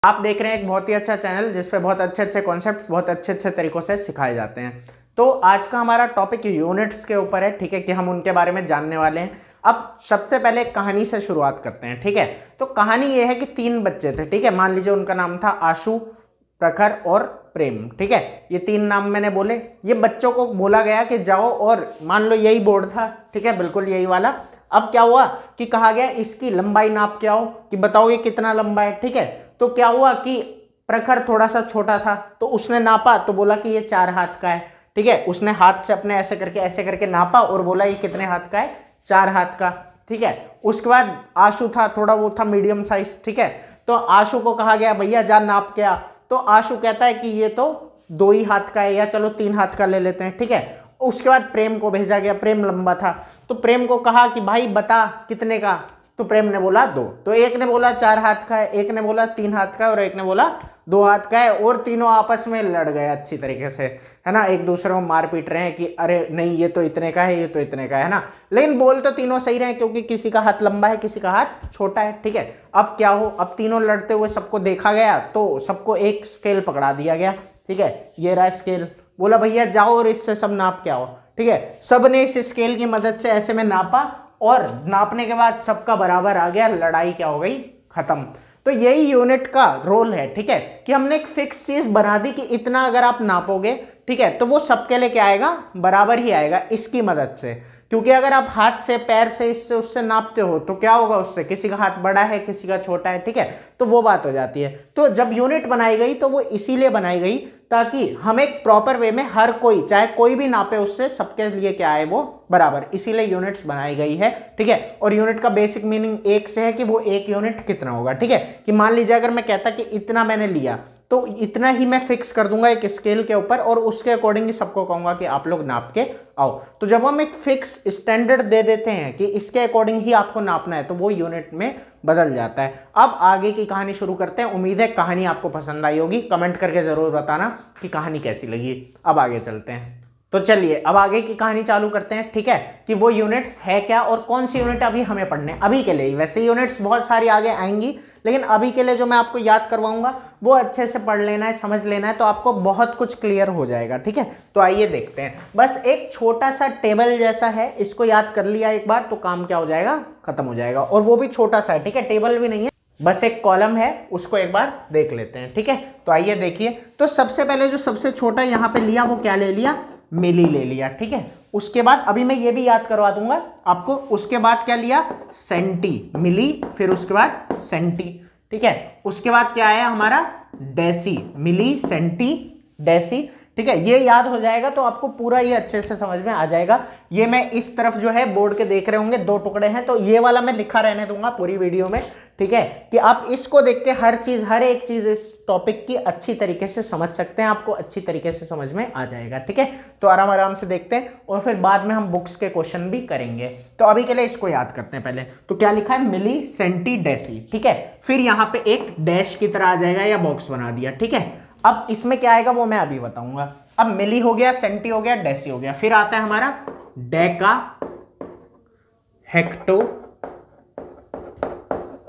आप देख रहे हैं एक बहुत ही अच्छा चैनल जिस पे बहुत अच्छे अच्छे कॉन्सेप्ट्स बहुत अच्छे अच्छे तरीकों से सिखाए जाते हैं। तो आज का हमारा टॉपिक यूनिट्स के ऊपर है, ठीक है, कि हम उनके बारे में जानने वाले हैं। अब सबसे पहले एक कहानी से शुरुआत करते हैं, ठीक है। तो कहानी ये है कि 3 बच्चे थे, ठीक है। मान लीजिए उनका नाम था आशु, प्रखर और प्रेम, ठीक है। ये 3 नाम मैंने बोले। ये बच्चों को बोला गया कि जाओ और मान लो यही बोर्ड था, ठीक है, बिल्कुल यही वाला। अब क्या हुआ कि कहा गया इसकी लंबाई नाप के आओ, कि बताओ ये कितना लंबा है, ठीक है। तो क्या हुआ कि प्रखर थोड़ा सा छोटा था तो उसने नापा तो बोला कि ये 4 हाथ का है, ठीक है। उसने हाथ से अपने ऐसे करके नापा और बोला ये कितने हाथ का है, 4 हाथ का, ठीक है। उसके बाद आशु था, थोड़ा वो था मीडियम साइज, ठीक है। तो आशु को कहा गया भैया जा नाप के आ। तो आशु कहता है कि ये तो 2 ही हाथ का है, या चलो 3 हाथ का ले लेते हैं, ठीक है। उसके बाद प्रेम को भेजा गया, प्रेम लंबा था तो प्रेम को कहा कि भाई बता कितने का। तो प्रेम ने बोला 2। तो एक ने बोला 4 हाथ का है, एक ने बोला 3 हाथ का है और एक ने बोला 2 हाथ का है। और तीनों आपस में लड़ गए अच्छी तरीके से, है ना। एक दूसरे को मार पीट रहे हैं कि अरे नहीं ये तो इतने का है, ये तो इतने का है ना। लेकिन बोल तो तीनों सही रहे क्योंकि किसी का हाथ लंबा है, किसी का हाथ छोटा है, ठीक है। अब क्या हो, अब तीनों लड़ते हुए सबको देखा गया तो सबको एक स्केल पकड़ा दिया गया, ठीक है। ये रहा स्केल। बोला भैया जाओ और इससे सब नाप के आओ, ठीक है। सबने इस स्केल की मदद से ऐसे में नापा और नापने के बाद सबका बराबर आ गया, लड़ाई क्या हो गई, खत्म। तो यही यूनिट का रोल है, ठीक है, कि हमने एक फिक्स चीज बना दी कि इतना अगर आप नापोगे, ठीक है, तो वो सबके लिए क्या आएगा, बराबर ही आएगा इसकी मदद से। क्योंकि अगर आप हाथ से, पैर से, इससे उससे नापते हो तो क्या होगा, उससे किसी का हाथ बड़ा है किसी का छोटा है, ठीक है, तो वो बात हो जाती है। तो जब यूनिट बनाई गई तो वो इसीलिए बनाई गई ताकि हम एक प्रॉपर वे में हर कोई, चाहे कोई भी नापे, उससे सबके लिए क्या है, वो बराबर, इसीलिए यूनिट्स बनाई गई है, ठीक है। और यूनिट का बेसिक मीनिंग एक से है कि वो एक यूनिट कितना होगा, ठीक है। कि मान लीजिए अगर मैं कहता कि इतना मैंने लिया तो इतना ही मैं फिक्स कर दूंगा एक स्केल के ऊपर और उसके अकॉर्डिंग ही सबको कहूंगा कि आप लोग नाप के आओ। तो जब हम एक फिक्स स्टैंडर्ड दे देते हैं कि इसके अकॉर्डिंग ही आपको नापना है तो वो यूनिट में बदल जाता है। अब आगे की कहानी शुरू करते हैं। उम्मीद है कहानी आपको पसंद आई होगी, कमेंट करके जरूर बताना कि कहानी कैसी लगी। अब आगे चलते हैं। तो चलिए अब आगे की कहानी चालू करते हैं, ठीक है, कि वो यूनिट्स है क्या और कौन सी यूनिट अभी हमें पढ़ने अभी के लिए। वैसे यूनिट्स बहुत सारी आगे आएंगी लेकिन अभी के लिए जो मैं आपको याद करवाऊंगा वो अच्छे से पढ़ लेना है, समझ लेना है, तो आपको बहुत कुछ क्लियर हो जाएगा, ठीक है। तो आइए देखते हैं। बस एक छोटा सा टेबल जैसा है, इसको याद कर लिया एक बार तो काम क्या हो जाएगा, खत्म हो जाएगा। और वो भी छोटा सा है, ठीक है, टेबल भी नहीं है, बस एक कॉलम है, उसको एक बार देख लेते हैं, ठीक है। तो आइए देखिए। तो सबसे पहले जो सबसे छोटा यहाँ पे लिया वो क्या ले लिया, मिली ले लिया, ठीक है। उसके बाद अभी मैं ये भी याद करवा दूंगा आपको, उसके बाद क्या लिया, सेंटी, मिली, फिर उसके बाद सेंटी, ठीक है। उसके बाद क्या आया हमारा, डेसी, मिली, सेंटी, डेसी, ठीक है। ये याद हो जाएगा तो आपको पूरा ये अच्छे से समझ में आ जाएगा। ये मैं इस तरफ जो है बोर्ड के देख रहे होंगे 2 टुकड़े हैं तो ये वाला मैं लिखा रहने दूंगा पूरी वीडियो में, ठीक है, कि आप इसको देख के हर चीज, हर एक चीज इस टॉपिक की अच्छी तरीके से समझ सकते हैं, आपको अच्छी तरीके से समझ में आ जाएगा, ठीक है। तो आराम आराम से देखते हैं और फिर बाद में हम बुक्स के क्वेश्चन भी करेंगे। तो अभी के लिए इसको याद करते हैं पहले। तो क्या लिखा है, मिली, सेंटी, डेसी, ठीक है। फिर यहाँ पे एक डैश की तरह आ जाएगा या बॉक्स बना दिया, ठीक है। अब इसमें क्या आएगा वो मैं अभी बताऊंगा। अब मिली हो गया, सेंटी हो गया, डेसी हो गया, फिर आता है हमारा डेका, हेक्टो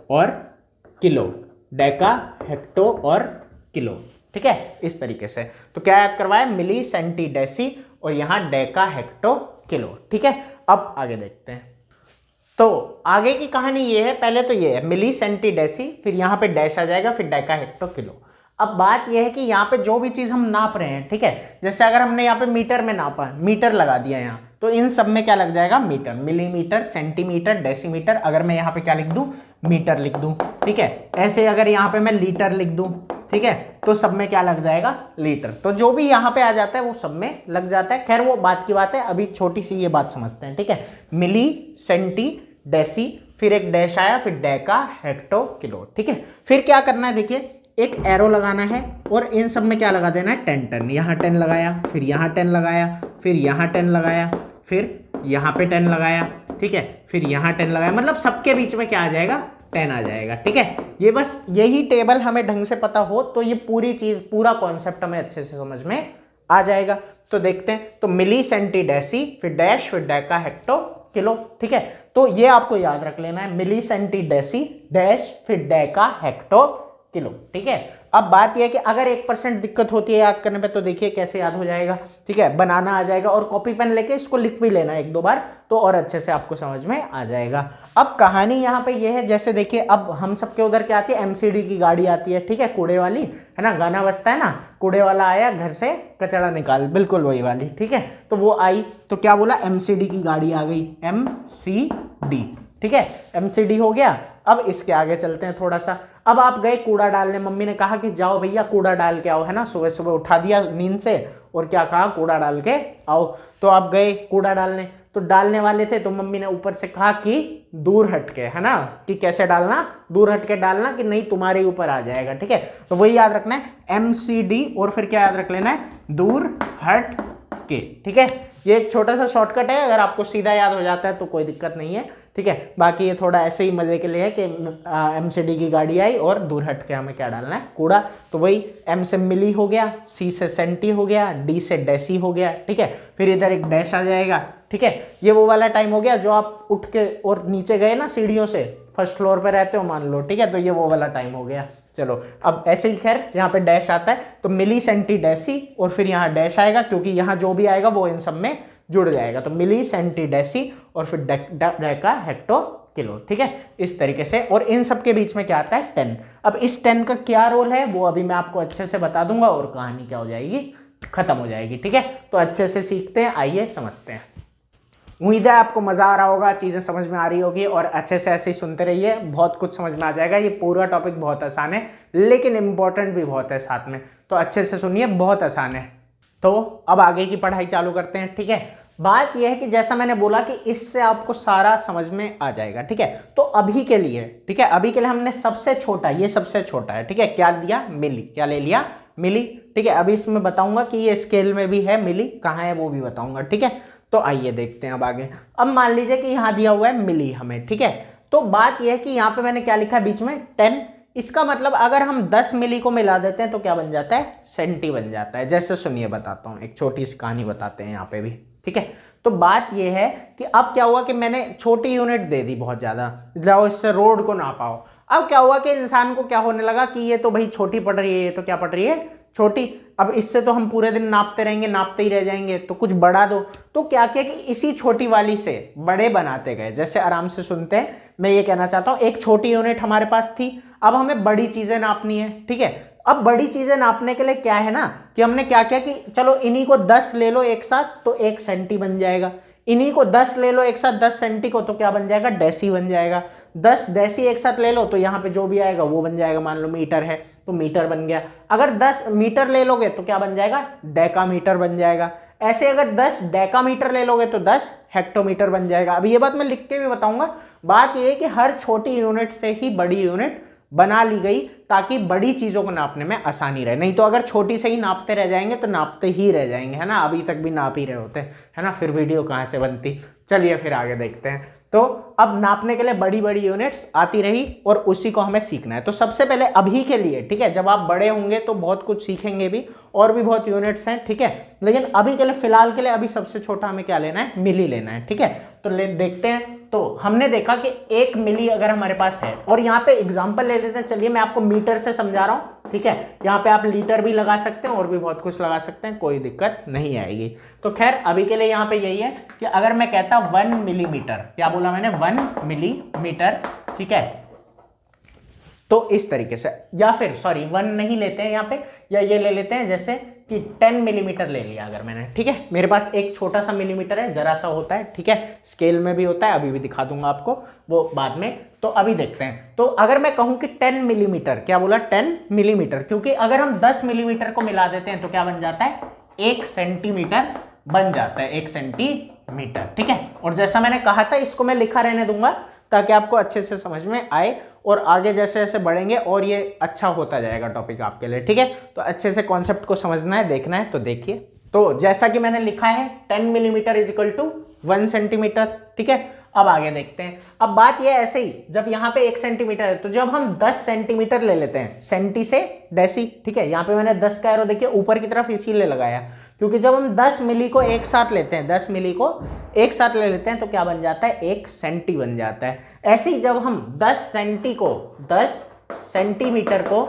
और किलो, डेका, हेक्टो और किलो, ठीक है, इस तरीके से। तो क्या याद करवाया, मिली, सेंटी, डेसी और यहां डेका, हेक्टो, किलो, ठीक है। अब आगे देखते हैं। तो आगे की कहानी ये है, पहले तो ये है मिली, सेंटी, डेसी, फिर यहां पे डैश आ जाएगा, फिर डेका, हेक्टो, किलो। अब बात यह है कि यहाँ पे जो भी चीज हम नाप रहे हैं, ठीक है, जैसे अगर हमने यहाँ पे मीटर में नापा, मीटर लगा दिया यहाँ, तो इन सब में क्या लग जाएगा, मीटर, मिलीमीटर, सेंटीमीटर, डेसीमीटर। अगर मैं यहाँ पे क्या लिख दूं, मीटर लिख दूं, ठीक है। ऐसे अगर यहाँ पे मैं लीटर लिख दूं, ठीक है, तो सब में क्या लग जाएगा, लीटर। तो जो भी यहाँ पे आ जाता है वो सब में लग जाता है। खैर वो बात की बात है, अभी छोटी सी ये बात समझते हैं, ठीक है। मिली, सेंटी, डेसी, फिर एक डैश आया, फिर डेका, हेक्टो, किलो, ठीक है। फिर क्या करना है, देखिए एक एरो लगाना है और इन सब में क्या लगा देना है, 10 10, यहाँ 10 लगाया, फिर यहाँ 10 लगाया, फिर यहाँ 10 लगाया, फिर यहाँ पे 10 लगाया, ठीक है, फिर यहाँ 10 लगाया, मतलब सबके बीच में क्या आ जाएगा, 10 आ जाएगा, ठीक है। ये बस यही टेबल हमें ढंग से पता हो तो ये पूरी चीज, पूरा कॉन्सेप्ट हमें अच्छे से समझ में आ जाएगा। तो देखते हैं। तो मिली, सेंटी, डेसी, फिर डैश, फिर डेका, हेक्टो, किलो, ठीक है। तो ये आपको याद रख लेना है, मिली, सेंटी, डेसी, डैश, फिर डेका, हेक्टो, किलो। ठीक है, अब बात यह है कि अगर 1% दिक्कत होती है याद करने पे तो देखिए कैसे याद हो जाएगा। ठीक है, बनाना आ जाएगा और कॉपी पेन लेके इसको लिख भी लेना एक दो बार तो और अच्छे से आपको समझ में आ जाएगा। अब कहानी यहाँ पे ये है, जैसे देखिए अब हम सबके उधर क्या आती है, एमसीडी की गाड़ी आती है। ठीक है, कूड़े वाली, है ना, गाना बजता है ना, कूड़े वाला आया घर से कचरा निकाल, बिल्कुल वही वाली। ठीक है, तो वो आई तो क्या बोला, एमसीडी की गाड़ी आ गई, एमसीडी। ठीक है, एमसीडी हो गया। अब इसके आगे चलते हैं थोड़ा सा। अब आप गए कूड़ा डालने, मम्मी ने कहा कि जाओ भैया कूड़ा डाल के आओ, है ना, सुबह सुबह उठा दिया नींद से और क्या कहा, कूड़ा डाल के आओ। तो आप गए कूड़ा डालने, तो डालने वाले थे तो मम्मी ने ऊपर से कहा कि दूर हटके, है ना, कि कैसे डालना, दूर हटके डालना कि नहीं तुम्हारे ऊपर आ जाएगा। ठीक है, तो वही याद रखना है, एमसीडी और फिर क्या याद रख लेना है, दूर हट के। ठीक है, ये एक छोटा सा शॉर्टकट है, अगर आपको सीधा याद हो जाता है तो कोई दिक्कत नहीं है। ठीक है, बाकी ये थोड़ा ऐसे ही मजे के लिए है कि एमसीडी की गाड़ी आई और दूर हट के हमें क्या डालना है, कूड़ा। तो वही एम से मिली हो गया, सी से सेंटी हो गया, डी से डेसी हो गया। ठीक है, फिर इधर एक डैश आ जाएगा। ठीक है, ये वो वाला टाइम हो गया जो आप उठ के और नीचे गए ना सीढ़ियों से, फर्स्ट फ्लोर पे रहते हो मान लो। ठीक है, तो ये वो वाला टाइम हो गया। चलो अब ऐसे ही खैर यहाँ पे डैश आता है तो मिली सेंटी डेसी और फिर यहाँ डैश आएगा क्योंकि यहाँ जो भी आएगा वो इन सब में जुड़ जाएगा। तो मिली सेंटी डेसी और फिर डेका हेक्टो किलो। ठीक है, इस तरीके से। और इन सब के बीच में क्या आता है, 10। अब इस 10 का क्या रोल है वो अभी मैं आपको अच्छे से बता दूंगा और कहानी क्या हो जाएगी, खत्म हो जाएगी। ठीक है, तो अच्छे से सीखते हैं, आइए समझते हैं। उम्मीद है आपको मजा आ रहा होगा, चीजें समझ में आ रही होगी और अच्छे से ऐसे ही सुनते रहिए, बहुत कुछ समझ में आ जाएगा। ये पूरा टॉपिक बहुत आसान है लेकिन इंपॉर्टेंट भी बहुत है साथ में, तो अच्छे से सुनिए, बहुत आसान है। तो अब आगे की पढ़ाई चालू करते हैं। ठीक है, बात यह है कि जैसा मैंने बोला कि इससे आपको सारा समझ में आ जाएगा। ठीक है, तो अभी के लिए, ठीक है, अभी के लिए हमने सबसे छोटा, ये सबसे छोटा है। ठीक है, क्या दिया, मिली, क्या ले लिया, मिली। ठीक है, अभी इसमें बताऊंगा कि ये स्केल में भी है, मिली कहाँ है वो भी बताऊंगा। ठीक है, तो आइए देखते हैं अब आगे। अब मान लीजिए कि यहाँ दिया हुआ है मिली हमें। ठीक है, तो बात यह है कि यहाँ पे मैंने क्या लिखा है बीच में, 10। इसका मतलब अगर हम 10 मिली को मिला देते हैं तो क्या बन जाता है, सेंटी बन जाता है। जैसे सुनिए बताता हूँ, एक छोटी सी कहानी बताते हैं यहाँ पे भी। ठीक है, तो बात यह है कि अब क्या हुआ कि मैंने छोटी यूनिट दे दी बहुत ज्यादा, जाओ इससे रोड को नापाओ। अब क्या हुआ कि इंसान को क्या होने लगा कि ये तो भाई छोटी पड़ रही है, ये तो क्या पड़ रही है, छोटी। अब इससे तो हम पूरे दिन नापते रहेंगे, नापते ही रह जाएंगे, तो कुछ बढ़ा दो। तो क्या किया कि इसी छोटी वाली से बड़े बनाते गए। जैसे आराम से सुनते हैं, मैं ये कहना चाहता हूं, एक छोटी यूनिट हमारे पास थी, अब हमें बड़ी चीजें नापनी है। ठीक है, अब बड़ी चीजें नापने के लिए क्या है ना कि हमने क्या किया कि चलो इन्हीं को 10 ले लो एक साथ तो 1 सेंटी बन जाएगा, इन्हीं को 10 ले लो एक साथ 10 सेंटी को तो क्या बन जाएगा, डेसी बन जाएगा। 10 डेसी एक साथ ले लो तो यहाँ पे जो भी आएगा वो बन जाएगा। मान लो मीटर है तो मीटर बन गया। अगर 10 मीटर ले लोगे तो क्या बन जाएगा, डेकामीटर बन जाएगा। ऐसे अगर 10 डेकामीटर ले लोगे तो 10 हेक्टोमीटर बन जाएगा। अब ये बात मैं लिख के भी बताऊंगा। बात ये है कि हर छोटी यूनिट से ही बड़ी यूनिट बना ली गई ताकि बड़ी चीजों को नापने में आसानी रहे। नहीं तो अगर छोटी से ही नापते रह जाएंगे तो नापते ही रह जाएंगे, है ना, अभी तक भी नाप ही रहे होते, है ना, फिर वीडियो कहाँ से बनती। चलिए फिर आगे देखते हैं। तो अब नापने के लिए बड़ी बड़ी यूनिट्स आती रही और उसी को हमें सीखना है। तो सबसे पहले अभी के लिए, ठीक है, जब आप बड़े होंगे तो बहुत कुछ सीखेंगे भी और भी बहुत यूनिट्स हैं। ठीक है, लेकिन अभी के लिए, फिलहाल के लिए, अभी सबसे छोटा हमें क्या लेना है, मिली लेना है। ठीक है, तो देखते हैं। तो हमने देखा कि 1 मिली अगर हमारे पास है, और यहाँ पे एग्जांपल ले लेते हैं। चलिए मैं आपको मीटर से समझा रहा हूँ। ठीक है, यहाँ पे आप लीटर भी लगा सकते हैं और भी बहुत कुछ लगा सकते हैं, कोई दिक्कत नहीं आएगी। तो खैर अभी के लिए यहाँ पे यही है कि अगर मैं कहता 1 मिलीमीटर, क्या बोला मैंने, 1 मिलीमीटर। ठीक है, तो इस तरीके से, या फिर सॉरी 1 नहीं लेते हैं यहाँ पे, या ये ले लेते हैं जैसे कि 10 मिलीमीटर ले लिया अगर मैंने। ठीक है, मेरे पास एक छोटा सा मिलीमीटर है, जरा सा होता है। ठीक है, स्केल में भी होता है, अभी भी दिखा दूंगा आपको वो बाद में। तो अभी देखते हैं। तो अगर मैं कहूं कि 10 मिलीमीटर, क्या बोला, 10 मिलीमीटर, क्योंकि अगर हम 10 मिलीमीटर को मिला देते हैं तो क्या बन जाता है, 1 सेंटीमीटर बन जाता है, 1 सेंटीमीटर। ठीक है, और जैसा मैंने कहा था इसको मैं लिखा रहने दूंगा ताकि आपको अच्छे से समझ में आए और आगे जैसे जैसे बढ़ेंगे और ये अच्छा होता जाएगा टॉपिक आपके लिए। ठीक है, तो अच्छे से कॉन्सेप्ट को समझना है, देखना है। तो देखिए, तो जैसा कि मैंने लिखा है 10 millimetre is equal to 1 centimetre. ठीक है, अब आगे देखते हैं। अब बात ये ऐसे ही, जब यहाँ पे 1 सेंटीमीटर है तो जब हम 10 सेंटीमीटर ले लेते हैं, सेंटी से डेसी। ठीक है, यहाँ पे मैंने 10 का एरो देखिए ऊपर की तरफ इसीलिए लगाया क्योंकि जब हम 10 मिली को एक साथ लेते हैं, 10 मिली को एक साथ ले लेते हैं तो क्या बन जाता है, 1 सेंटी बन जाता है। ऐसे ही जब हम 10 सेंटीमीटर को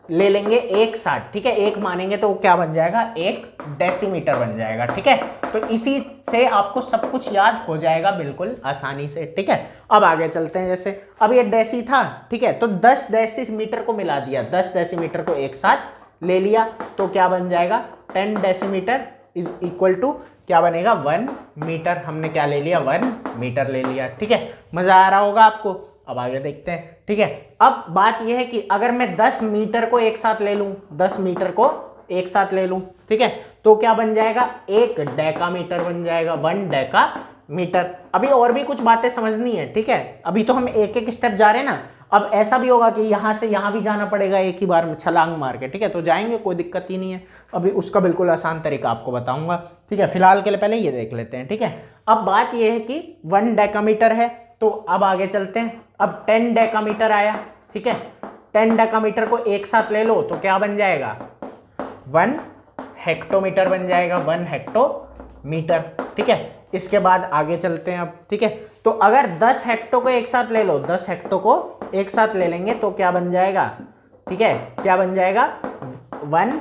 ले लेंगे एक साथ, ठीक है, एक मानेंगे तो वो क्या बन जाएगा, एक डेसीमीटर बन जाएगा, ठीक है। तो इसी से आपको सब कुछ याद हो जाएगा बिल्कुल आसानी से, ठीक है। अब आगे चलते हैं, जैसे अब ये डेसी था, ठीक है, तो 10 डेसीमीटर को मिला दिया, 10 डेसीमीटर को एक साथ ले लिया तो क्या बन जाएगा, 10 डेसीमीटर इज इक्वल टू क्या बनेगा, 1 मीटर। हमने क्या ले लिया, 1 मीटर ले लिया, ठीक है। मजा आ रहा होगा आपको। अब आगे देखते हैं, ठीक है। अब बात यह है कि अगर मैं 10 मीटर को एक साथ ले लूं, 10 मीटर को एक साथ ले लूं, ठीक है, तो क्या बन जाएगा, 1 डेकामीटर बन जाएगा, 1 डेकामीटर। अभी और भी कुछ बातें समझनी है, ठीक है, अभी तो हम एक एक स्टेप जा रहे हैं ना। अब ऐसा भी होगा कि यहां से यहां भी जाना पड़ेगा एक ही बार में छलांग मार के, ठीक है, तो जाएंगे, कोई दिक्कत ही नहीं है। अभी उसका बिल्कुल आसान तरीका आपको बताऊंगा, ठीक है। फिलहाल के लिए पहले ये देख लेते हैं, ठीक है। अब बात ये है कि 1 डेकामीटर है, तो अब आगे चलते हैं। अब 10 डेकामीटर आया, ठीक है, 10 डेकामीटर को एक साथ ले लो तो क्या बन जाएगा, 1 हेक्टोमीटर बन जाएगा, 1 हेक्टोमीटर, ठीक है। इसके बाद आगे चलते हैं अब, ठीक है। तो अगर 10 हेक्टो को एक साथ ले लो, 10 हेक्टो को एक साथ ले लेंगे तो क्या बन जाएगा, ठीक है, क्या बन जाएगा, 1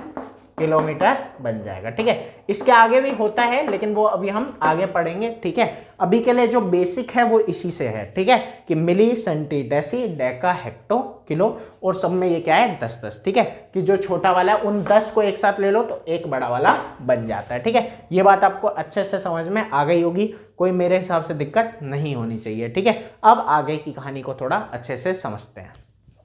किलोमीटर बन जाएगा, ठीक है। इसके आगे भी होता है लेकिन वो अभी हम आगे पढ़ेंगे, ठीक है। अभी के लिए जो बेसिक है वो इसी से है, ठीक है, कि milli, centi, deci, deca, hecto, kilo, और सब में ये क्या है, 10-10, ठीक है। कि जो छोटा वाला है उन 10 को एक साथ ले लो तो एक बड़ा वाला बन जाता है, ठीक है। ये बात आपको अच्छे से समझ में आ गई होगी, कोई मेरे हिसाब से दिक्कत नहीं होनी चाहिए, ठीक है। अब आगे की कहानी को थोड़ा अच्छे से समझते हैं,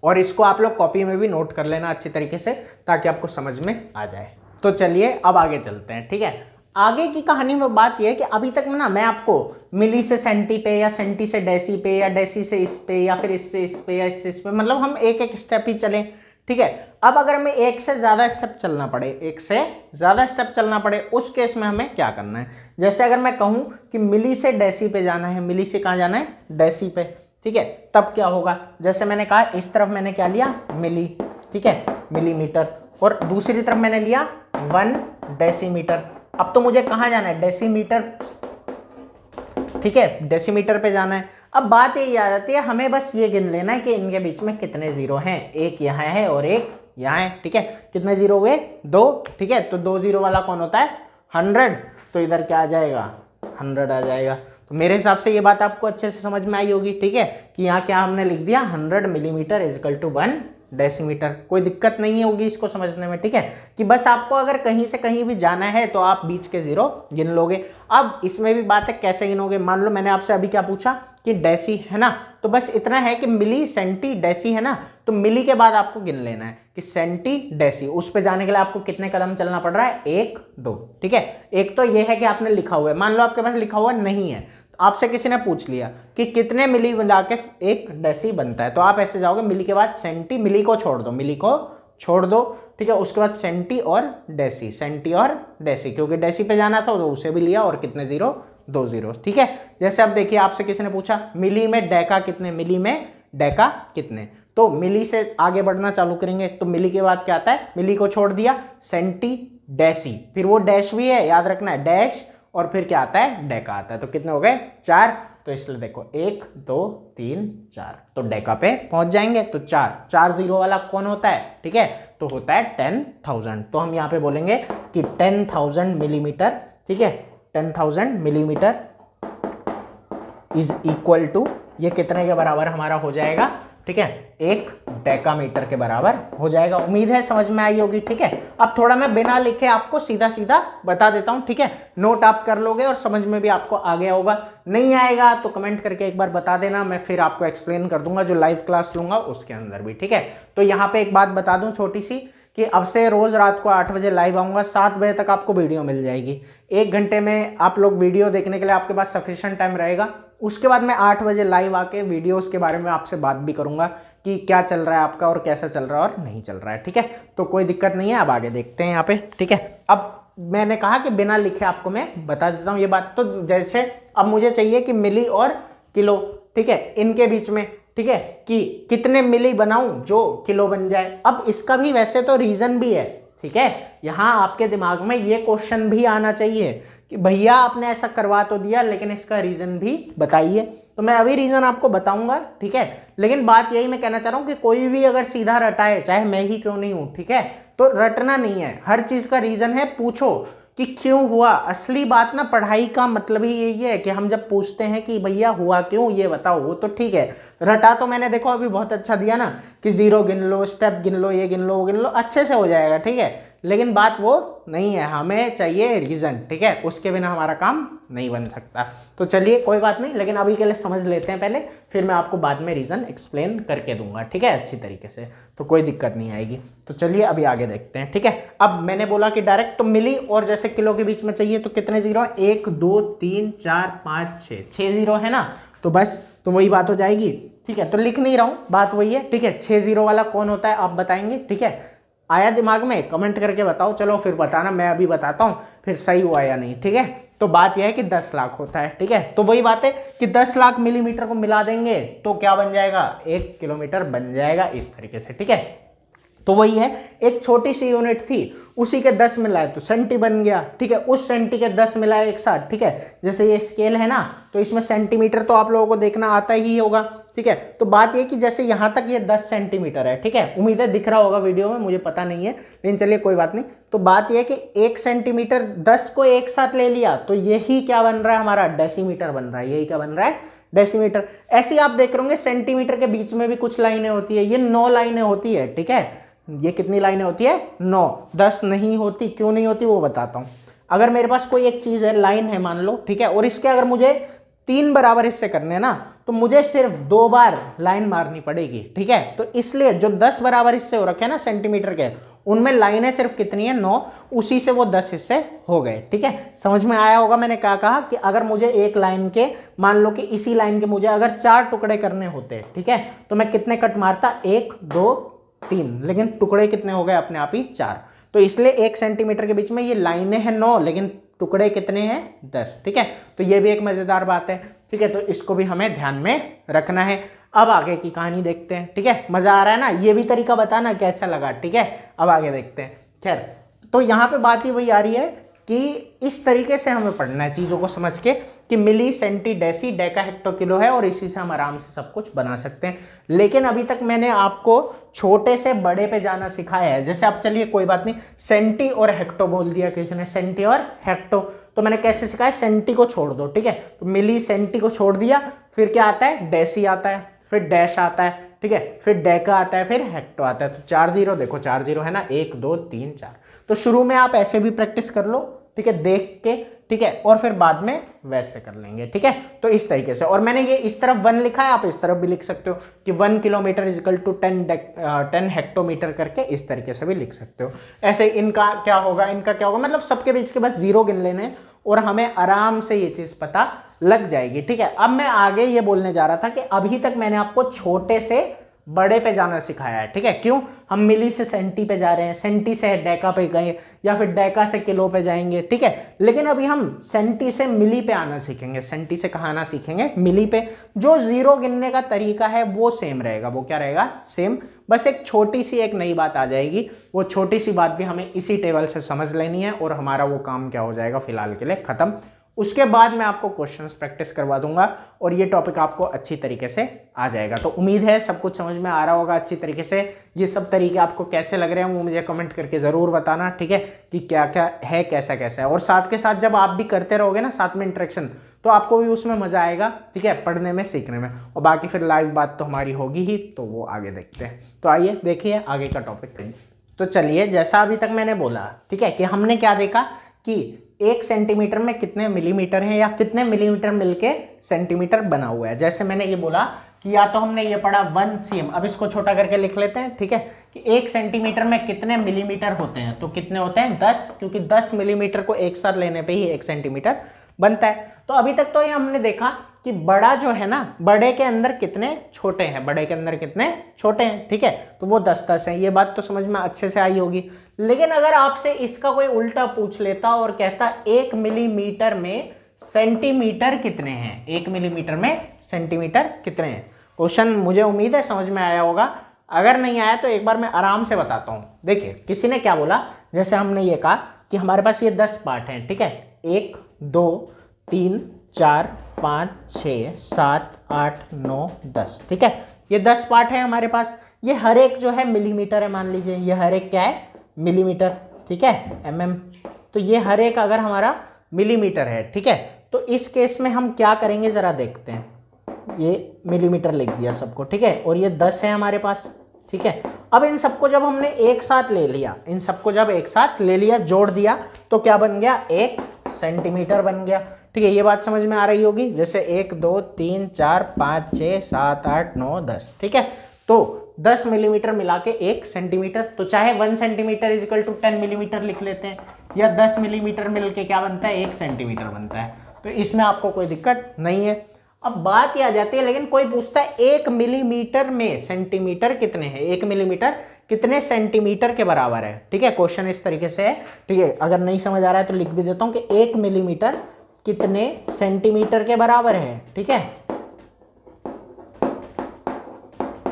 और इसको आप लोग कॉपी में भी नोट कर लेना अच्छी तरीके से ताकि आपको समझ में आ जाए। तो चलिए अब आगे चलते हैं, ठीक है। आगे की कहानी में बात यह है कि अभी तक ना मैं आपको मिली से सेंटी पे, या सेंटी से डेसी पे, या डेसी से इस पे, या फिर इससे इस पे, या इससे इस पे, मतलब हम एक एक स्टेप ही चले, ठीक है। अब अगर हमें एक से ज्यादा स्टेप चलना पड़े, एक से ज्यादा स्टेप चलना पड़े, उस केस में हमें क्या करना है। जैसे अगर मैं कहूं कि मिली से डेसी पे जाना है, मिली से कहां जाना है, डेसी पे, ठीक है, तब क्या होगा, जैसे मैंने कहा इस तरफ मैंने क्या लिया, मिली, ठीक है, मिलीमीटर, और दूसरी तरफ मैंने लिया 1 डेसीमीटर। अब तो मुझे कहां जाना है, डेसीमीटर, ठीक है, डेसीमीटर पे जाना है। अब बात यही आ जाती है, हमें बस ये गिन लेना है कि इनके बीच में कितने जीरो हैं, एक यहाँ है और एक यहाँ है, ठीक है। कितने जीरो हुए, 2, ठीक है। तो 2 जीरो वाला कौन होता है, 100, तो इधर क्या आ जाएगा, 100 आ जाएगा। तो मेरे हिसाब से ये बात आपको अच्छे से समझ में आई होगी, ठीक है, कि यहाँ क्या हमने लिख दिया, 100 millimetre is equal to 1 decimetre. कोई दिक्कत नहीं होगी इसको समझने में, ठीक है, कि बस आपको अगर कहीं से कहीं भी जाना है तो आप बीच के जीरो गिन लोगे। अब इसमें भी बात है कैसे गिनोगे, मान लो मैंने आपसे अभी क्या पूछा कि डेसी है ना, तो बस इतना है कि मिली, सेंटी, डेसी है ना, तो मिली के बाद आपको गिन लेना है कि सेंटी, डेसी। उस पे जाने के लिए आपको कितने कदम चलना पड़ रहा है, 1 2, ठीक है। एक तो ये है कि आपने लिखा हुआ है, मान लो आपके पास लिखा हुआ नहीं है, आपसे किसी ने पूछ लिया कि कितने मिली मिला के 1 डेसी बनता है, तो आप ऐसे जाओगे, मिली के बाद सेंटी, मिली को छोड़ दो, मिली को छोड़ दो, ठीक है, उसके बाद सेंटी और डेसी, सेंटी और डेसी, क्योंकि डेसी पे जाना था तो उसे भी लिया, और कितने जीरो, 2 जीरो, ठीक है। जैसे अब देखिए आपसे किसी ने पूछा मिली में डेका कितने, मिली में डेका कितने, तो मिली से आगे बढ़ना चालू करेंगे, तो मिली के बाद क्या आता है, मिली को छोड़ दिया, सेंटी, डेसी, फिर वो डैश भी है, याद रखना है, डैश, और फिर क्या आता है, डेका आता है। तो कितने हो गए, 4, तो इसलिए देखो 1 2 3 4, तो डेका पे पहुंच जाएंगे। तो 4 जीरो वाला कौन होता है, ठीक है, तो होता है 10,000। तो हम यहाँ पे बोलेंगे कि 10,000 मिलीमीटर, ठीक है, 10,000 मिलीमीटर इज इक्वल टू, ये कितने के बराबर हमारा हो जाएगा, ठीक है, 1 डेकामीटर के बराबर हो जाएगा। उम्मीद है समझ में आई होगी, ठीक है। अब थोड़ा मैं बिना लिखे आपको सीधा सीधा बता देता हूं, ठीक है, नोट आप कर लोगे और समझ में भी आपको आ गया होगा। नहीं आएगा तो कमेंट करके एक बार बता देना, मैं फिर आपको एक्सप्लेन कर दूंगा जो लाइव क्लास लूंगा उसके अंदर भी, ठीक है। तो यहाँ पे एक बात बता दूं छोटी सी, कि अब से रोज रात को 8 बजे लाइव आऊंगा, 7 बजे तक आपको वीडियो मिल जाएगी। 1 घंटे में आप लोग वीडियो देखने के लिए आपके पास सफिशिएंट टाइम रहेगा। उसके बाद मैं 8 बजे लाइव आके वीडियोस के बारे में आपसे बात भी करूंगा कि क्या चल रहा है आपका और कैसा चल रहा है और नहीं चल रहा है, ठीक है। तो कोई दिक्कत नहीं है। अब आगे देखते हैं यहाँ पे, ठीक है। अब मैंने कहा कि बिना लिखे आपको मैं बता देता हूँ ये बात। तो जैसे अब मुझे चाहिए कि मिली और किलो, ठीक है, इनके बीच में, ठीक है, कि कितने मिली बनाऊं जो किलो बन जाए। अब इसका भी वैसे तो रीजन भी है, ठीक है, यहाँ आपके दिमाग में ये क्वेश्चन भी आना चाहिए कि भैया आपने ऐसा करवा तो दिया लेकिन इसका रीजन भी बताइए। तो मैं अभी रीजन आपको बताऊंगा, ठीक है। लेकिन बात यही मैं कहना चाह रहा हूं कि कोई भी अगर सीधा रटाए, चाहे मैं ही क्यों नहीं हूं, ठीक है, तो रटना नहीं है, हर चीज का रीजन है, पूछो कि क्यों हुआ। असली बात ना, पढ़ाई का मतलब ही यही है कि हम जब पूछते हैं कि भैया हुआ क्यों, ये बताओ, वो तो ठीक है। रटा तो मैंने देखो अभी बहुत अच्छा दिया ना कि 0 गिन लो, स्टेप गिन लो, ये गिन लो, वो गिन लो, अच्छे से हो जाएगा, ठीक है। लेकिन बात वो नहीं है, हमें चाहिए रीजन, ठीक है, उसके बिना हमारा काम नहीं बन सकता। तो चलिए कोई बात नहीं, लेकिन अभी के लिए समझ लेते हैं पहले, फिर मैं आपको बाद में रीजन एक्सप्लेन करके दूंगा, ठीक है, अच्छी तरीके से, तो कोई दिक्कत नहीं आएगी। तो चलिए अभी आगे देखते हैं, ठीक है। अब मैंने बोला कि डायरेक्ट तो मिली और जैसे किलो के बीच में चाहिए, तो कितने जीरो, 1 2 3 4 5 6 जीरो है ना, तो बस तो वही बात हो जाएगी, ठीक है। तो लिख नहीं रहा हूं, बात वही है, ठीक है। 6 जीरो वाला कौन होता है आप बताएंगे, ठीक है, आया दिमाग में, कमेंट करके बताओ, चलो फिर बताना, मैं अभी बताता हूं फिर सही हुआ या नहीं, ठीक है। तो बात यह है कि 10 लाख होता है, ठीक है। तो वही बात है कि 10 लाख मिलीमीटर को मिला देंगे तो क्या बन जाएगा, 1 किलोमीटर बन जाएगा, इस तरीके से, ठीक है। तो वही है, एक छोटी सी यूनिट थी, उसी के 10 मिलाए तो सेंटी बन गया, ठीक है। उस सेंटी के 10 मिलाए एक साथ, ठीक है। जैसे ये स्केल है ना, तो इसमें सेंटीमीटर तो आप लोगों को देखना आता ही होगा, ठीक है। तो बात ये कि जैसे यहां तक ये 10 सेंटीमीटर है, ठीक है, उम्मीद है दिख रहा होगा वीडियो में, मुझे पता नहीं है, लेकिन चलिए कोई बात नहीं। तो बात यह है कि 1 सेंटीमीटर 10 को एक साथ ले लिया तो यही क्या बन रहा है, हमारा डेसीमीटर बन रहा है, यही क्या बन रहा है, डेसीमीटर। ऐसे ही आप देख रहे होंगे सेंटीमीटर के बीच में भी कुछ लाइनें होती है, ये 9 लाइनें होती है, ठीक है। ये कितनी लाइनें होती है, 9, 10 नहीं होती, क्यों नहीं होती वो बताता हूं। अगर मेरे पास कोई एक चीज है, लाइन है मान लो, ठीक है, और इसके अगर मुझे 3 बराबर हिस्से करने हैं ना, तो मुझे सिर्फ 2 बार लाइन मारनी पड़ेगी, ठीक है। तो इसलिए जो 10 बराबर हिस्से हो रखे हैं ना सेंटीमीटर के, उनमें लाइनें सिर्फ कितनी है, 9, उसी से वो 10 हिस्से हो गए, ठीक है। समझ में आया होगा मैंने क्या कहा कि अगर मुझे एक लाइन के, मान लो कि इसी लाइन के मुझे अगर 4 टुकड़े करने होते, ठीक है, तो मैं कितने कट मारता, 1 2 3, लेकिन टुकड़े कितने हो गए अपने आप ही, 4। तो इसलिए 1 सेंटीमीटर के बीच में ये लाइनें हैं 9, लेकिन टुकड़े कितने हैं, 10, ठीक है। तो ये भी एक मजेदार बात है, ठीक है। तो इसको भी हमें ध्यान में रखना है। अब आगे की कहानी देखते हैं, ठीक है। मजा आ रहा है ना, ये भी तरीका बताना कैसा लगा, ठीक है। अब आगे देखते हैं। खैर, तो यहाँ पे बात ही वही आ रही है कि इस तरीके से हमें पढ़ना है चीज़ों को समझ के कि milli, centi, deci, deca, hecto, kilo है, और इसी से हम आराम से सब कुछ बना सकते हैं। लेकिन अभी तक मैंने आपको छोटे से बड़े पे जाना सिखाया है। जैसे आप, चलिए कोई बात नहीं, सेंटी और हेक्टो बोल दिया किसी ने, सेंटी और हेक्टो, तो मैंने कैसे सिखाया, सेंटी को छोड़ दो, ठीक है। तो मिली, सेंटी को छोड़ दिया, फिर क्या आता है, डेसी आता है, फिर डैश आता है, ठीक है, फिर डेका आता है, फिर हेक्टो आता है। तो 4 जीरो, देखो 4 जीरो है ना, 1 2 3 4। तो शुरू में आप ऐसे भी प्रैक्टिस कर लो, ठीक है, देख के, ठीक है, और फिर बाद में वैसे कर लेंगे, ठीक है। तो इस तरीके से, और मैंने ये इस तरफ 1 लिखा है, आप इस तरफ भी लिख सकते हो कि 1 किलोमीटर इजिकल टू 10 हेक्टोमीटर करके, इस तरीके से भी लिख सकते हो। ऐसे इनका क्या होगा, इनका क्या होगा, मतलब सबके बीच के बस 0 गिन लेने और हमें आराम से ये चीज पता लग जाएगी, ठीक है। अब मैं आगे ये बोलने जा रहा था कि अभी तक मैंने आपको छोटे से बड़े पे जाना सिखाया है, ठीक है। क्यों, हम मिली से सेंटी पे जा रहे हैं, सेंटी से डेका पे गए, या फिर डेका से किलो पे जाएंगे, ठीक है। लेकिन अभी हम सेंटी से मिली पे आना सीखेंगे, सेंटी से कहाँ आना सीखेंगे, मिली पे। जो 0 गिनने का तरीका है वो सेम रहेगा, वो क्या रहेगा, सेम। बस एक छोटी सी एक नई बात आ जाएगी, वो छोटी सी बात भी हमें इसी टेबल से समझ लेनी है, और हमारा वो काम क्या हो जाएगा फिलहाल के लिए खत्म। उसके बाद मैं आपको क्वेश्चंस प्रैक्टिस करवा दूंगा और ये टॉपिक आपको अच्छी तरीके से आ जाएगा। तो उम्मीद है सब कुछ समझ में आ रहा होगा अच्छी तरीके से। ये सब तरीके आपको कैसे लग रहे हैं वो मुझे कमेंट करके ज़रूर बताना, ठीक है, कि क्या क्या है, कैसा कैसा है। और साथ के साथ जब आप भी करते रहोगे ना साथ में इंटरेक्शन, तो आपको भी उसमें मज़ा आएगा, ठीक है, पढ़ने में, सीखने में। और बाकी फिर लाइव बात तो हमारी होगी ही, तो वो आगे देखते हैं। तो आइए देखिए आगे का टॉपिक। तो चलिए, जैसा अभी तक मैंने बोला, ठीक है, कि हमने क्या देखा कि 1 सेंटीमीटर में कितने मिलीमीटर हैं, या कितने मिलीमीटर मिलके सेंटीमीटर बना हुआ है। जैसे मैंने ये बोला कि या तो हमने ये पढ़ा 1 cm, अब इसको छोटा करके लिख लेते हैं, ठीक है, कि 1 सेंटीमीटर में कितने मिलीमीटर होते हैं, तो कितने होते हैं, 10, क्योंकि 10 मिलीमीटर को एक साथ लेने पे ही 1 सेंटीमीटर बनता है। तो अभी तक तो ये हमने देखा कि बड़ा जो है ना, बड़े के अंदर कितने छोटे हैं, बड़े के अंदर कितने छोटे हैं, ठीक है, तो वो 10 है। ये बात तो समझ में अच्छे से आई होगी। लेकिन अगर आपसे इसका कोई उल्टा पूछ लेता और कहता 1 मिलीमीटर में सेंटीमीटर कितने हैं, 1 मिलीमीटर में सेंटीमीटर कितने हैं, क्वेश्चन मुझे उम्मीद है समझ में आया होगा। अगर नहीं आया तो एक बार मैं आराम से बताता हूँ। देखिए किसी ने क्या बोला, जैसे हमने ये कहा कि हमारे पास ये 10 पार्ट हैं, ठीक है, 1 2 3 4 5 6 7 8 9 10, ठीक है, ये 10 पार्ट है हमारे पास। ये हर एक जो है मिलीमीटर है, मान लीजिए ये हर एक क्या है, मिलीमीटर, ठीक है, mm। तो ये हर एक अगर हमारा मिलीमीटर है, ठीक है, तो इस केस में हम क्या करेंगे जरा देखते हैं। ये मिलीमीटर लिख दिया सबको, ठीक है, और ये 10 है हमारे पास, ठीक है। अब इन सबको जब हमने एक साथ ले लिया, इन सबको जब एक साथ ले लिया, जोड़ दिया, तो क्या बन गया, 1 सेंटीमीटर बन गया, ठीक है। ये बात समझ में आ रही होगी, जैसे 1 2 3 4 5 6 7 8 9 10, ठीक है। तो 10 मिलीमीटर मिला के 1 सेंटीमीटर, तो चाहे 1 centimetre is equal to 10 millimetre लिख लेते हैं, या 10 मिलीमीटर मिल के क्या बनता है, 1 सेंटीमीटर बनता है। तो इसमें आपको कोई दिक्कत नहीं है। अब बात ये आ जाती है, लेकिन कोई पूछता है 1 मिलीमीटर में सेंटीमीटर कितने हैं, 1 मिलीमीटर कितने सेंटीमीटर के बराबर है, ठीक है। क्वेश्चन इस तरीके से है, ठीक है। अगर नहीं समझ आ रहा है तो लिख भी देता हूं कि 1 मिलीमीटर कितने सेंटीमीटर के बराबर है, ठीक है,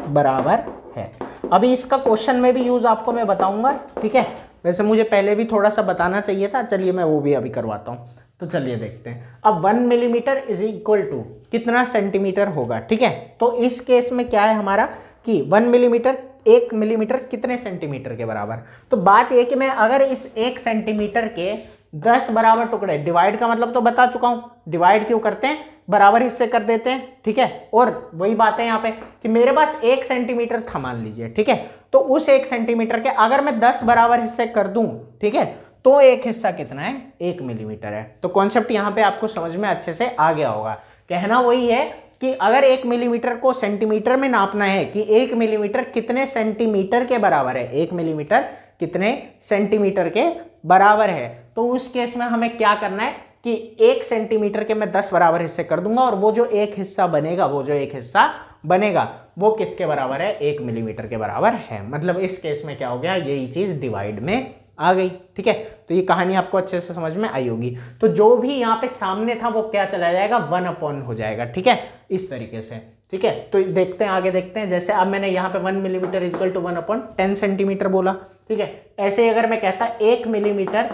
बराबर है। अभी इसका क्वेश्चन में भी यूज आपको मैं बताऊंगा, ठीक है। वैसे मुझे पहले भी थोड़ा सा बताना चाहिए था, चलिए मैं वो भी अभी करवाता हूं। तो चलिए देखते हैं। अब 1 मिलीमीटर इज इक्वल टू कितना सेंटीमीटर होगा, ठीक है। तो इस केस में क्या है हमारा कि 1 मिलीमीटर, 1 मिलीमीटर कितने सेंटीमीटर के बराबर। तो बात यह कि मैं अगर इस 1 सेंटीमीटर के 10 बराबर टुकड़े, डिवाइड का मतलब तो बता चुका हूं, डिवाइड क्यों करते हैं, बराबर हिस्से कर देते हैं, ठीक है। और वही बात है यहाँ पे कि मेरे पास 1 सेंटीमीटर था मान लीजिए, ठीक है। तो उस 1 सेंटीमीटर के अगर मैं 10 बराबर हिस्से कर दूं, ठीक है, तो एक हिस्सा कितना है, 1 मिलीमीटर है। तो कॉन्सेप्ट यहाँ पे आपको समझ में अच्छे से आ गया होगा। कहना वही है कि अगर 1 मिलीमीटर को सेंटीमीटर में नापना है कि 1 मिलीमीटर कितने सेंटीमीटर के बराबर है, 1 मिलीमीटर कितने सेंटीमीटर के बराबर है, तो उस केस में हमें क्या करना है कि 1 सेंटीमीटर के मैं 10 बराबर हिस्से कर दूंगा, और वो जो एक हिस्सा बनेगा, वो जो एक हिस्सा बनेगा वो किसके बराबर है, 1 मिलीमीटर के बराबर है। मतलब इस केस में क्या हो गया, यही चीज डिवाइड में आ गई, ठीक है। तो ये कहानी आपको अच्छे से समझ में आई होगी। तो जो भी यहाँ पे सामने था वो क्या चला जाएगा, 1 हो जाएगा, ठीक है, इस तरीके से, ठीक है। तो देखते हैं, आगे देखते हैं। जैसे अब मैंने यहाँ पे 1 मिलीमीटर इक्वल टू 1/10 सेंटीमीटर बोला, ठीक है। ऐसे अगर मैं कहता 1 मिलीमीटर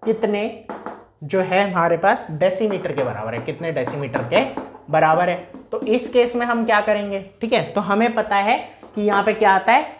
कितने जो है हमारे पास डेसीमीटर के बराबर है, कितने डेसीमीटर के बराबर है, तो इस केस में हम क्या करेंगे, ठीक है। तो हमें पता है कि यहाँ पे क्या आता है,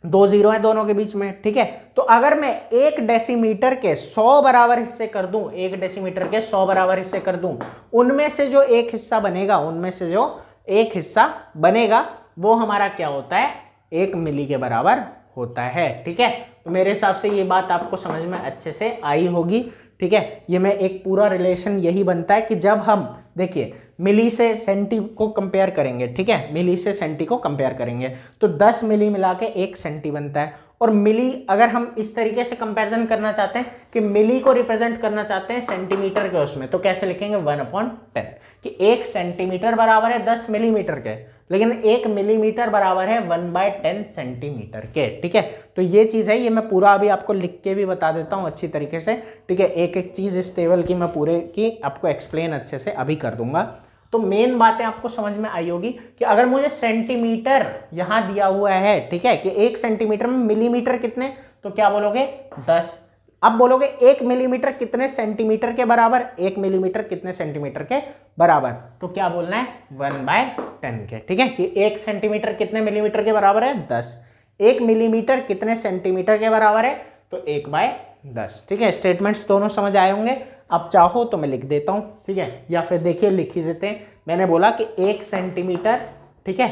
2 जीरो है दोनों के बीच में, ठीक है। तो अगर मैं 1 डेसीमीटर के 100 बराबर हिस्से कर दूं, 1 डेसीमीटर के 100 बराबर हिस्से कर दूं, उनमें से जो एक हिस्सा बनेगा, उनमें से जो एक हिस्सा बनेगा वो हमारा क्या होता है, 1 मिली के बराबर होता है, ठीक है। तो मेरे हिसाब से ये बात आपको समझ में अच्छे से आई होगी, ठीक है। ये मैं एक पूरा रिलेशन यही बनता है कि जब हम देखिए मिली से सेंटी को कंपेयर करेंगे, ठीक है, मिली से सेंटी को कंपेयर करेंगे तो 10 मिली मिला के 1 सेंटी बनता है। और मिली अगर हम इस तरीके से कंपैरिजन करना चाहते हैं कि मिली को रिप्रेजेंट करना चाहते हैं सेंटीमीटर के उसमें, तो कैसे लिखेंगे, 1/10 कि 1 सेंटीमीटर बराबर है 10 मिलीमीटर के, लेकिन 1 मिलीमीटर बराबर है 1/10 सेंटीमीटर के, ठीक है। तो ये चीज है, ये मैं पूरा अभी आपको लिख के भी बता देता हूँ अच्छी तरीके से, ठीक है। एक एक चीज इस टेबल की मैं पूरे की आपको एक्सप्लेन अच्छे से अभी कर दूंगा। तो मेन बातें आपको समझ में आई होगी कि अगर मुझे सेंटीमीटर यहां दिया हुआ है, ठीक है, कि 1 सेंटीमीटर में मिलीमीटर कितने, तो क्या बोलोगे, 10। अब बोलोगे 1 मिलीमीटर कितने सेंटीमीटर के बराबर, 1 मिलीमीटर कितने सेंटीमीटर के बराबर, तो क्या बोलना है, 1/10 के, ठीक है, कि 1 सेंटीमीटर कितने मिलीमीटर के बराबर है, 10। 1 मिलीमीटर कितने सेंटीमीटर के बराबर है, तो 1/10, ठीक है। स्टेटमेंट्स दोनों समझ आए होंगे। अब चाहो तो मैं लिख देता हूं, ठीक है, या फिर देखिए लिख ही देते हैं। मैंने बोला कि 1 सेंटीमीटर, ठीक है,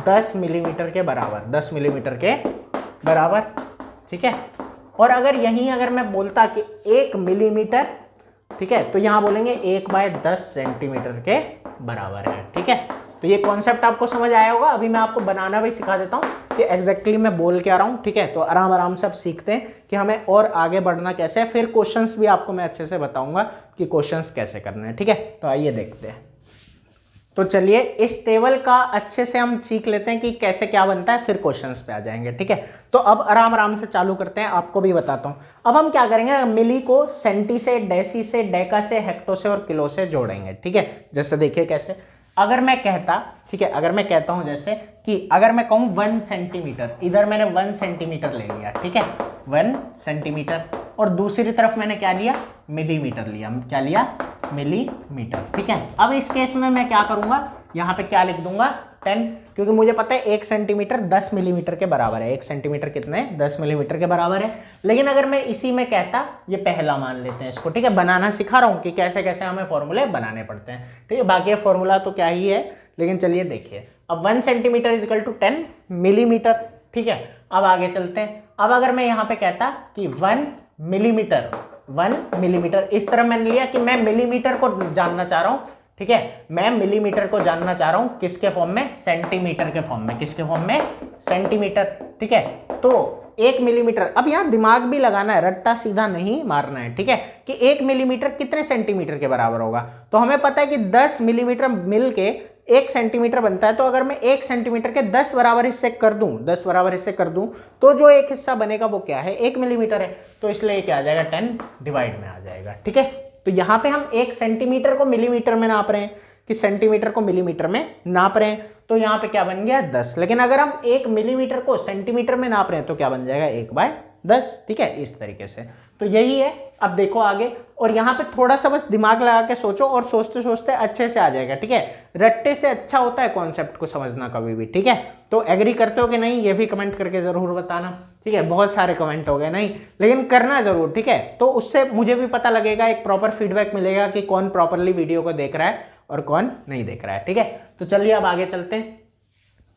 10 मिलीमीटर के बराबर, 10 मिलीमीटर के बराबर, ठीक है। और अगर यहीं अगर मैं बोलता कि 1 मिलीमीटर, ठीक है, तो यहां बोलेंगे 1/10 सेंटीमीटर के बराबर है, ठीक है। तो ये कॉन्सेप्ट आपको समझ आया होगा। अभी मैं आपको बनाना भी सिखा देता हूं कि एग्जैक्टली मैं बोल के आ रहा हूं, ठीक है। तो आराम आराम से आप सीखते हैं कि हमें और आगे बढ़ना कैसे है। फिर क्वेश्चंस भी आपको मैं अच्छे से बताऊंगा कि क्वेश्चंस कैसे करने हैं, ठीक है। तो आइए देखते हैं। तो चलिए इस टेबल का अच्छे से हम सीख लेते हैं कि कैसे क्या बनता है, फिर क्वेश्चंस पे आ जाएंगे, ठीक है। तो अब आराम आराम से चालू करते हैं, आपको भी बताता हूं। अब हम क्या करेंगे, मिली को सेंटी से, डेसी से, डेका से, हेक्टो से और किलो से जोड़ेंगे, ठीक है। जैसे देखिए कैसे, अगर मैं कहता, ठीक है, अगर मैं कहता हूं जैसे कि अगर मैं कहूं 1 सेंटीमीटर, इधर मैंने 1 सेंटीमीटर ले लिया, ठीक है, 1 सेंटीमीटर, और दूसरी तरफ मैंने क्या लिया, मिलीमीटर लिया, क्या लिया, मिलीमीटर, ठीक है। अब इस केस में मैं क्या करूंगा, यहाँ पे क्या लिख दूंगा 10, क्योंकि मुझे पता है 1 सेंटीमीटर 10 मिलीमीटर के बराबर है। 1 सेंटीमीटर कितने, 10 मिलीमीटर के बराबर है। लेकिन अगर मैं इसी में कहता, ये पहला मान लेते हैं इसको, ठीक है, बनाना सिखा रहा हूँ कि कैसे कैसे हमें फॉर्मूले बनाने पड़ते हैं, ठीक है, बाकी फॉर्मूला तो क्या ही है, लेकिन चलिए देखिए। अब 1 centimetre is equal to 10 millimetre, ठीक है। अब आगे चलते हैं। अब अगर मैं यहाँ पे कहता कि 1 मिलीमीटर, 1 मिलीमीटर, इस तरह मैंने लिया कि मैं मिलीमीटर को जानना चाह रहा हूँ, ठीक है, मैं मिलीमीटर को जानना चाह रहा हूं किसके फॉर्म में, सेंटीमीटर के फॉर्म में, किसके फॉर्म में, सेंटीमीटर, ठीक है। तो 1 मिलीमीटर, अब यहां दिमाग भी लगाना है, रट्टा सीधा नहीं मारना है, ठीक है, कि 1 मिलीमीटर कितने सेंटीमीटर के बराबर होगा। तो हमें पता है कि 10 मिलीमीटर मिल के 1 सेंटीमीटर बनता है। तो अगर मैं 1 सेंटीमीटर के 10 बराबर हिस्से कर दूं, 10 बराबर हिस्से कर दूं, तो जो एक हिस्सा बनेगा वो क्या है, 1 मिलीमीटर है। तो इसलिए क्या आ जाएगा, 10 डिवाइड में आ जाएगा, ठीक है। तो यहां पे हम 1 सेंटीमीटर को मिलीमीटर में नाप रहे हैं, कि सेंटीमीटर को मिलीमीटर में नाप रहे हैं, तो यहां पे क्या बन गया 10। लेकिन अगर हम 1 मिलीमीटर को सेंटीमीटर में नाप रहे हैं तो क्या बन जाएगा 1/10, ठीक है, इस तरीके से। तो यही है। अब देखो आगे, और यहाँ पे थोड़ा सा बस दिमाग लगा के सोचो, और सोचते सोचते अच्छे से आ जाएगा, ठीक है। रट्टे से अच्छा होता है कॉन्सेप्ट को समझना कभी भी, ठीक है। तो एग्री करते हो कि नहीं, ये भी कमेंट करके जरूर बताना, ठीक है। बहुत सारे कमेंट हो गए नहीं, लेकिन करना जरूर, ठीक है। तो उससे मुझे भी पता लगेगा, एक प्रॉपर फीडबैक मिलेगा कि कौन प्रॉपरली वीडियो को देख रहा है और कौन नहीं देख रहा है, ठीक है। तो चलिए अब आगे चलते हैं।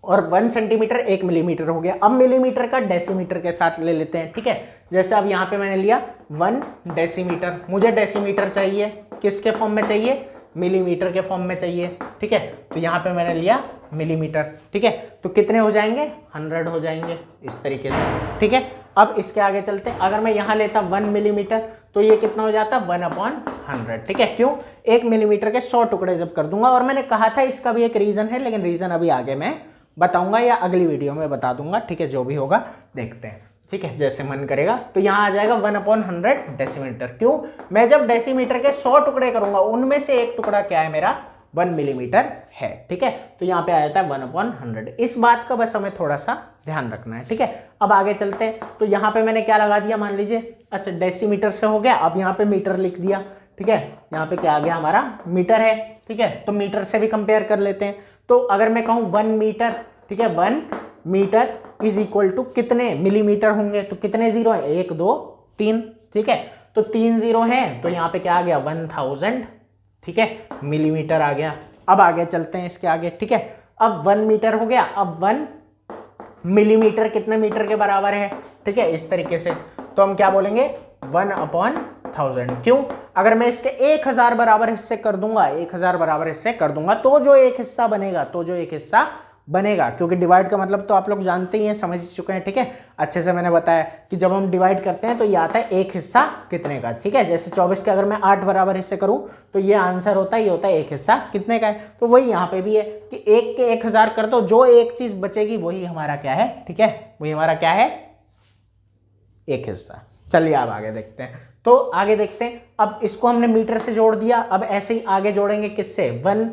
और 1 सेंटीमीटर 1 मिलीमीटर हो गया। अब मिलीमीटर का डेसीमीटर के साथ ले लेते हैं, ठीक है। जैसे अब यहाँ पे मैंने लिया 1 डेसीमीटर, मुझे डेसीमीटर चाहिए किसके फॉर्म में चाहिए, मिलीमीटर के फॉर्म में चाहिए, ठीक है। तो यहाँ पे मैंने लिया मिलीमीटर, ठीक है। तो कितने हो जाएंगे, 100 हो जाएंगे, इस तरीके से, ठीक है। अब इसके आगे चलते हैं। अगर मैं यहाँ लेता 1 मिलीमीटर, तो ये कितना हो जाता, 1/100, ठीक है। क्यों, 1 मिलीमीटर के 100 टुकड़े जब कर दूंगा। और मैंने कहा था इसका भी एक रीजन है, लेकिन रीजन अभी आगे मैं बताऊंगा या अगली वीडियो में बता दूंगा, ठीक है। जो भी होगा देखते हैं, ठीक है, जैसे मन करेगा। तो यहाँ आ जाएगा 1/100 डेसीमीटर। क्यों, मैं जब डेसीमीटर के 100 टुकड़े करूंगा, उनमें से एक टुकड़ा क्या है मेरा, 1 मिलीमीटर है, ठीक है। तो यहाँ पे आ जाता है 1/100। इस बात का बस हमें थोड़ा सा ध्यान रखना है, ठीक है। अब आगे चलते हैं। तो यहाँ पे मैंने क्या लगा दिया, मान लीजिए, अच्छा डेसीमीटर से हो गया। अब यहाँ पे मीटर लिख दिया, ठीक है। यहाँ पे क्या आ गया, हमारा मीटर है, ठीक है। तो मीटर से भी कंपेयर कर लेते हैं। तो अगर मैं कहूँ 1 मीटर, ठीक है, 1 मीटर इज इक्वल टू कितने मिलीमीटर होंगे, तो कितने जीरो है, 1 2 3, ठीक है। तो 3 जीरो है, तो यहाँ पे क्या आ गया 1000, ठीक है, मिलीमीटर आ गया। अब आगे चलते हैं इसके आगे, ठीक है। अब 1 मीटर हो गया। अब 1 मिलीमीटर कितने मीटर के बराबर है, ठीक है, इस तरीके से। तो हम क्या बोलेंगे, 1/1000। क्यों, अगर मैं इसके 1000 बराबर हिस्से कर दूंगा, 1000 बराबर हिस्से कर दूंगा, तो जो एक हिस्सा बनेगा, तो जो एक हिस्सा बनेगा, क्योंकि डिवाइड का मतलब तो आप लोग जानते ही हैं, समझ चुके हैं, ठीक है। अच्छे से मैंने बताया कि जब हम डिवाइड करते हैं तो ये आता है एक हिस्सा कितने का, ठीक है। जैसे 24 के अगर मैं 8 बराबर हिस्से करूं, तो ये आंसर होता है, ये होता है एक हिस्सा कितने का है। तो वही यहाँ पे भी है कि 1 के 1000 कर दो, जो एक चीज बचेगी वही हमारा क्या है, ठीक है, वही हमारा क्या है, एक हिस्सा। चलिए अब आगे देखते हैं। तो आगे देखते हैं। अब इसको हमने मीटर से जोड़ दिया। अब ऐसे ही आगे जोड़ेंगे किससे, 1,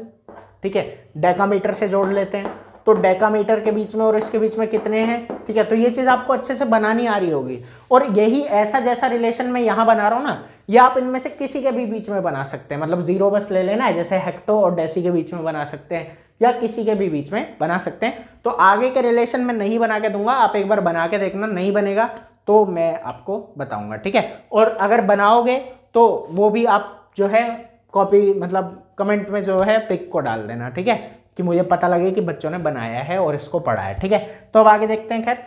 ठीक है, डेकामीटर से जोड़ लेते हैं। तो डेकामीटर के बीच में और इसके बीच में कितने हैं, ठीक है। तो ये चीज आपको अच्छे से बनानी आ रही होगी। और यही ऐसा जैसा रिलेशन मैं यहां बना रहा हूं ना, ये आप इनमें से किसी के भी बीच में बना सकते हैं। मतलब 0 बस ले लेना है, जैसे हेक्टो और डेसी के बीच में बना सकते हैं, या किसी के भी बीच में बना सकते हैं। तो आगे के रिलेशन में नहीं बना के दूंगा, आप एक बार बना के देखना, नहीं बनेगा तो मैं आपको बताऊंगा, ठीक है। और अगर बनाओगे तो वो भी आप जो है कॉपी, मतलब कमेंट में जो है पिक को डाल देना, ठीक है, कि मुझे पता लगे कि बच्चों ने बनाया है और इसको पढ़ा है, ठीक है। तो अब आगे देखते हैं। खैर,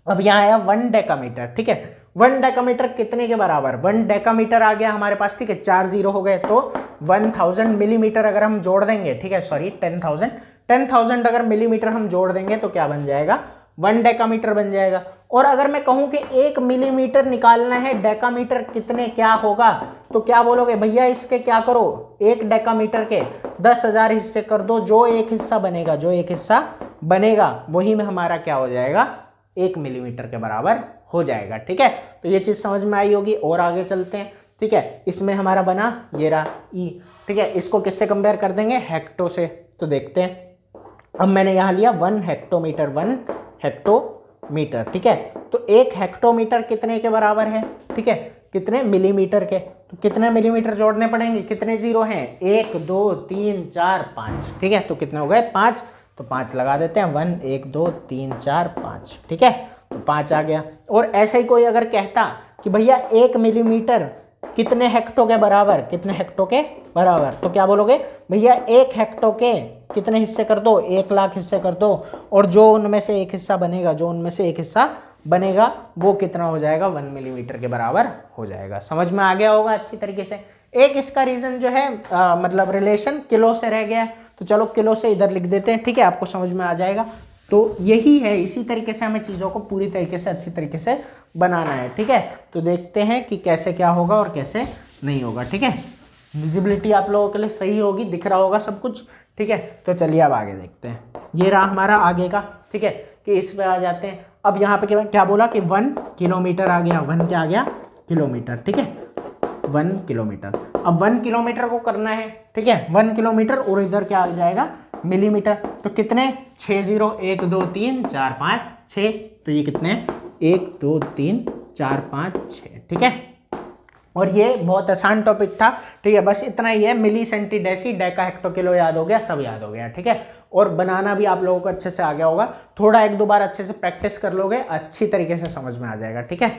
अब यहाँ आया 1 डेकामीटर, ठीक है। 1 डेकामीटर कितने के बराबर, 1 डेकामीटर आ गया हमारे पास, ठीक है, 4 जीरो हो गए। तो 1000 मिलीमीटर अगर हम जोड़ देंगे, ठीक है, सॉरी 10,000 अगर मिलीमीटर हम जोड़ देंगे तो क्या बन जाएगा, 1 डेकामीटर बन जाएगा। और अगर मैं कहूं कि 1 मिलीमीटर निकालना है, डेकामीटर कितने क्या होगा, तो क्या बोलोगे, भैया इसके क्या करो, 1 डेकामीटर के 10,000 हिस्से कर दो, जो एक हिस्सा बनेगा, जो एक हिस्सा बनेगा वही में हमारा क्या हो जाएगा, 1 मिलीमीटर के बराबर हो जाएगा, ठीक है। तो ये चीज समझ में आई होगी। और आगे चलते हैं, ठीक है। इसमें हमारा बना ये रहा ई, ठीक है। इसको किससे कंपेयर कर देंगे, हेक्टो से। तो देखते हैं। अब मैंने यहाँ लिया 1 हेक्टोमीटर, 1 हेक्टोमीटर, ठीक है। तो 1 हेक्टोमीटर कितने के बराबर है, ठीक है, कितने मिलीमीटर के। तो कितने मिलीमीटर जोड़ने पड़ेंगे, कितने जीरो हैं, 1 2 3 4 5, ठीक है। तो कितने हो गए, 5, तो 5 लगा देते हैं, 1 1 2 3 4 5, ठीक है, तो 5 आ गया। और ऐसे ही कोई अगर कहता कि भैया 1 मिलीमीटर कितने हेक्टो के बराबर, कितने हेक्टो के बराबर, तो क्या बोलोगे, भैया 1 हेक्टो के कितने हिस्से कर दो, 1 लाख हिस्से कर दो, और जो उनमें से एक हिस्सा बनेगा, जो उनमें से एक हिस्सा बनेगा वो कितना हो जाएगा, 1 मिलीमीटर के बराबर हो जाएगा। समझ में आ गया होगा अच्छी तरीके से। एक इसका रीजन जो है मतलब रिलेशन किलो से रह गया, तो चलो किलो से इधर लिख देते हैं, ठीक है, आपको समझ में आ जाएगा। तो यही है, इसी तरीके से हमें चीज़ों को पूरी तरीके से अच्छी तरीके से बनाना है, ठीक है। तो देखते हैं कि कैसे क्या होगा और कैसे नहीं होगा, ठीक है। विजिबिलिटी आप लोगों के लिए सही होगी, दिख रहा होगा सब कुछ, ठीक है। तो चलिए अब आगे देखते हैं। ये रहा हमारा आगे का, ठीक है, कि इस पे आ जाते हैं। अब यहाँ पे क्या बोला कि 1 किलोमीटर आ गया, 1 क्या आ गया, किलोमीटर, ठीक है, 1 किलोमीटर। अब 1 किलोमीटर को करना है, ठीक है, 1 किलोमीटर, और इधर क्या आ जाएगा, मिलीमीटर। तो कितने, 6 0 1 2 3 4 5 6, तो ये कितने, 1 2 3 4 5 6, ठीक है। और ये बहुत आसान टॉपिक था, ठीक है, बस इतना ही है। Milli centi deci deca hecto kilo याद हो गया, सब याद हो गया, ठीक है। और बनाना भी आप लोगों को अच्छे से आ गया होगा, थोड़ा 1 2 बार अच्छे से प्रैक्टिस कर लोगे, अच्छी तरीके से समझ में आ जाएगा, ठीक है।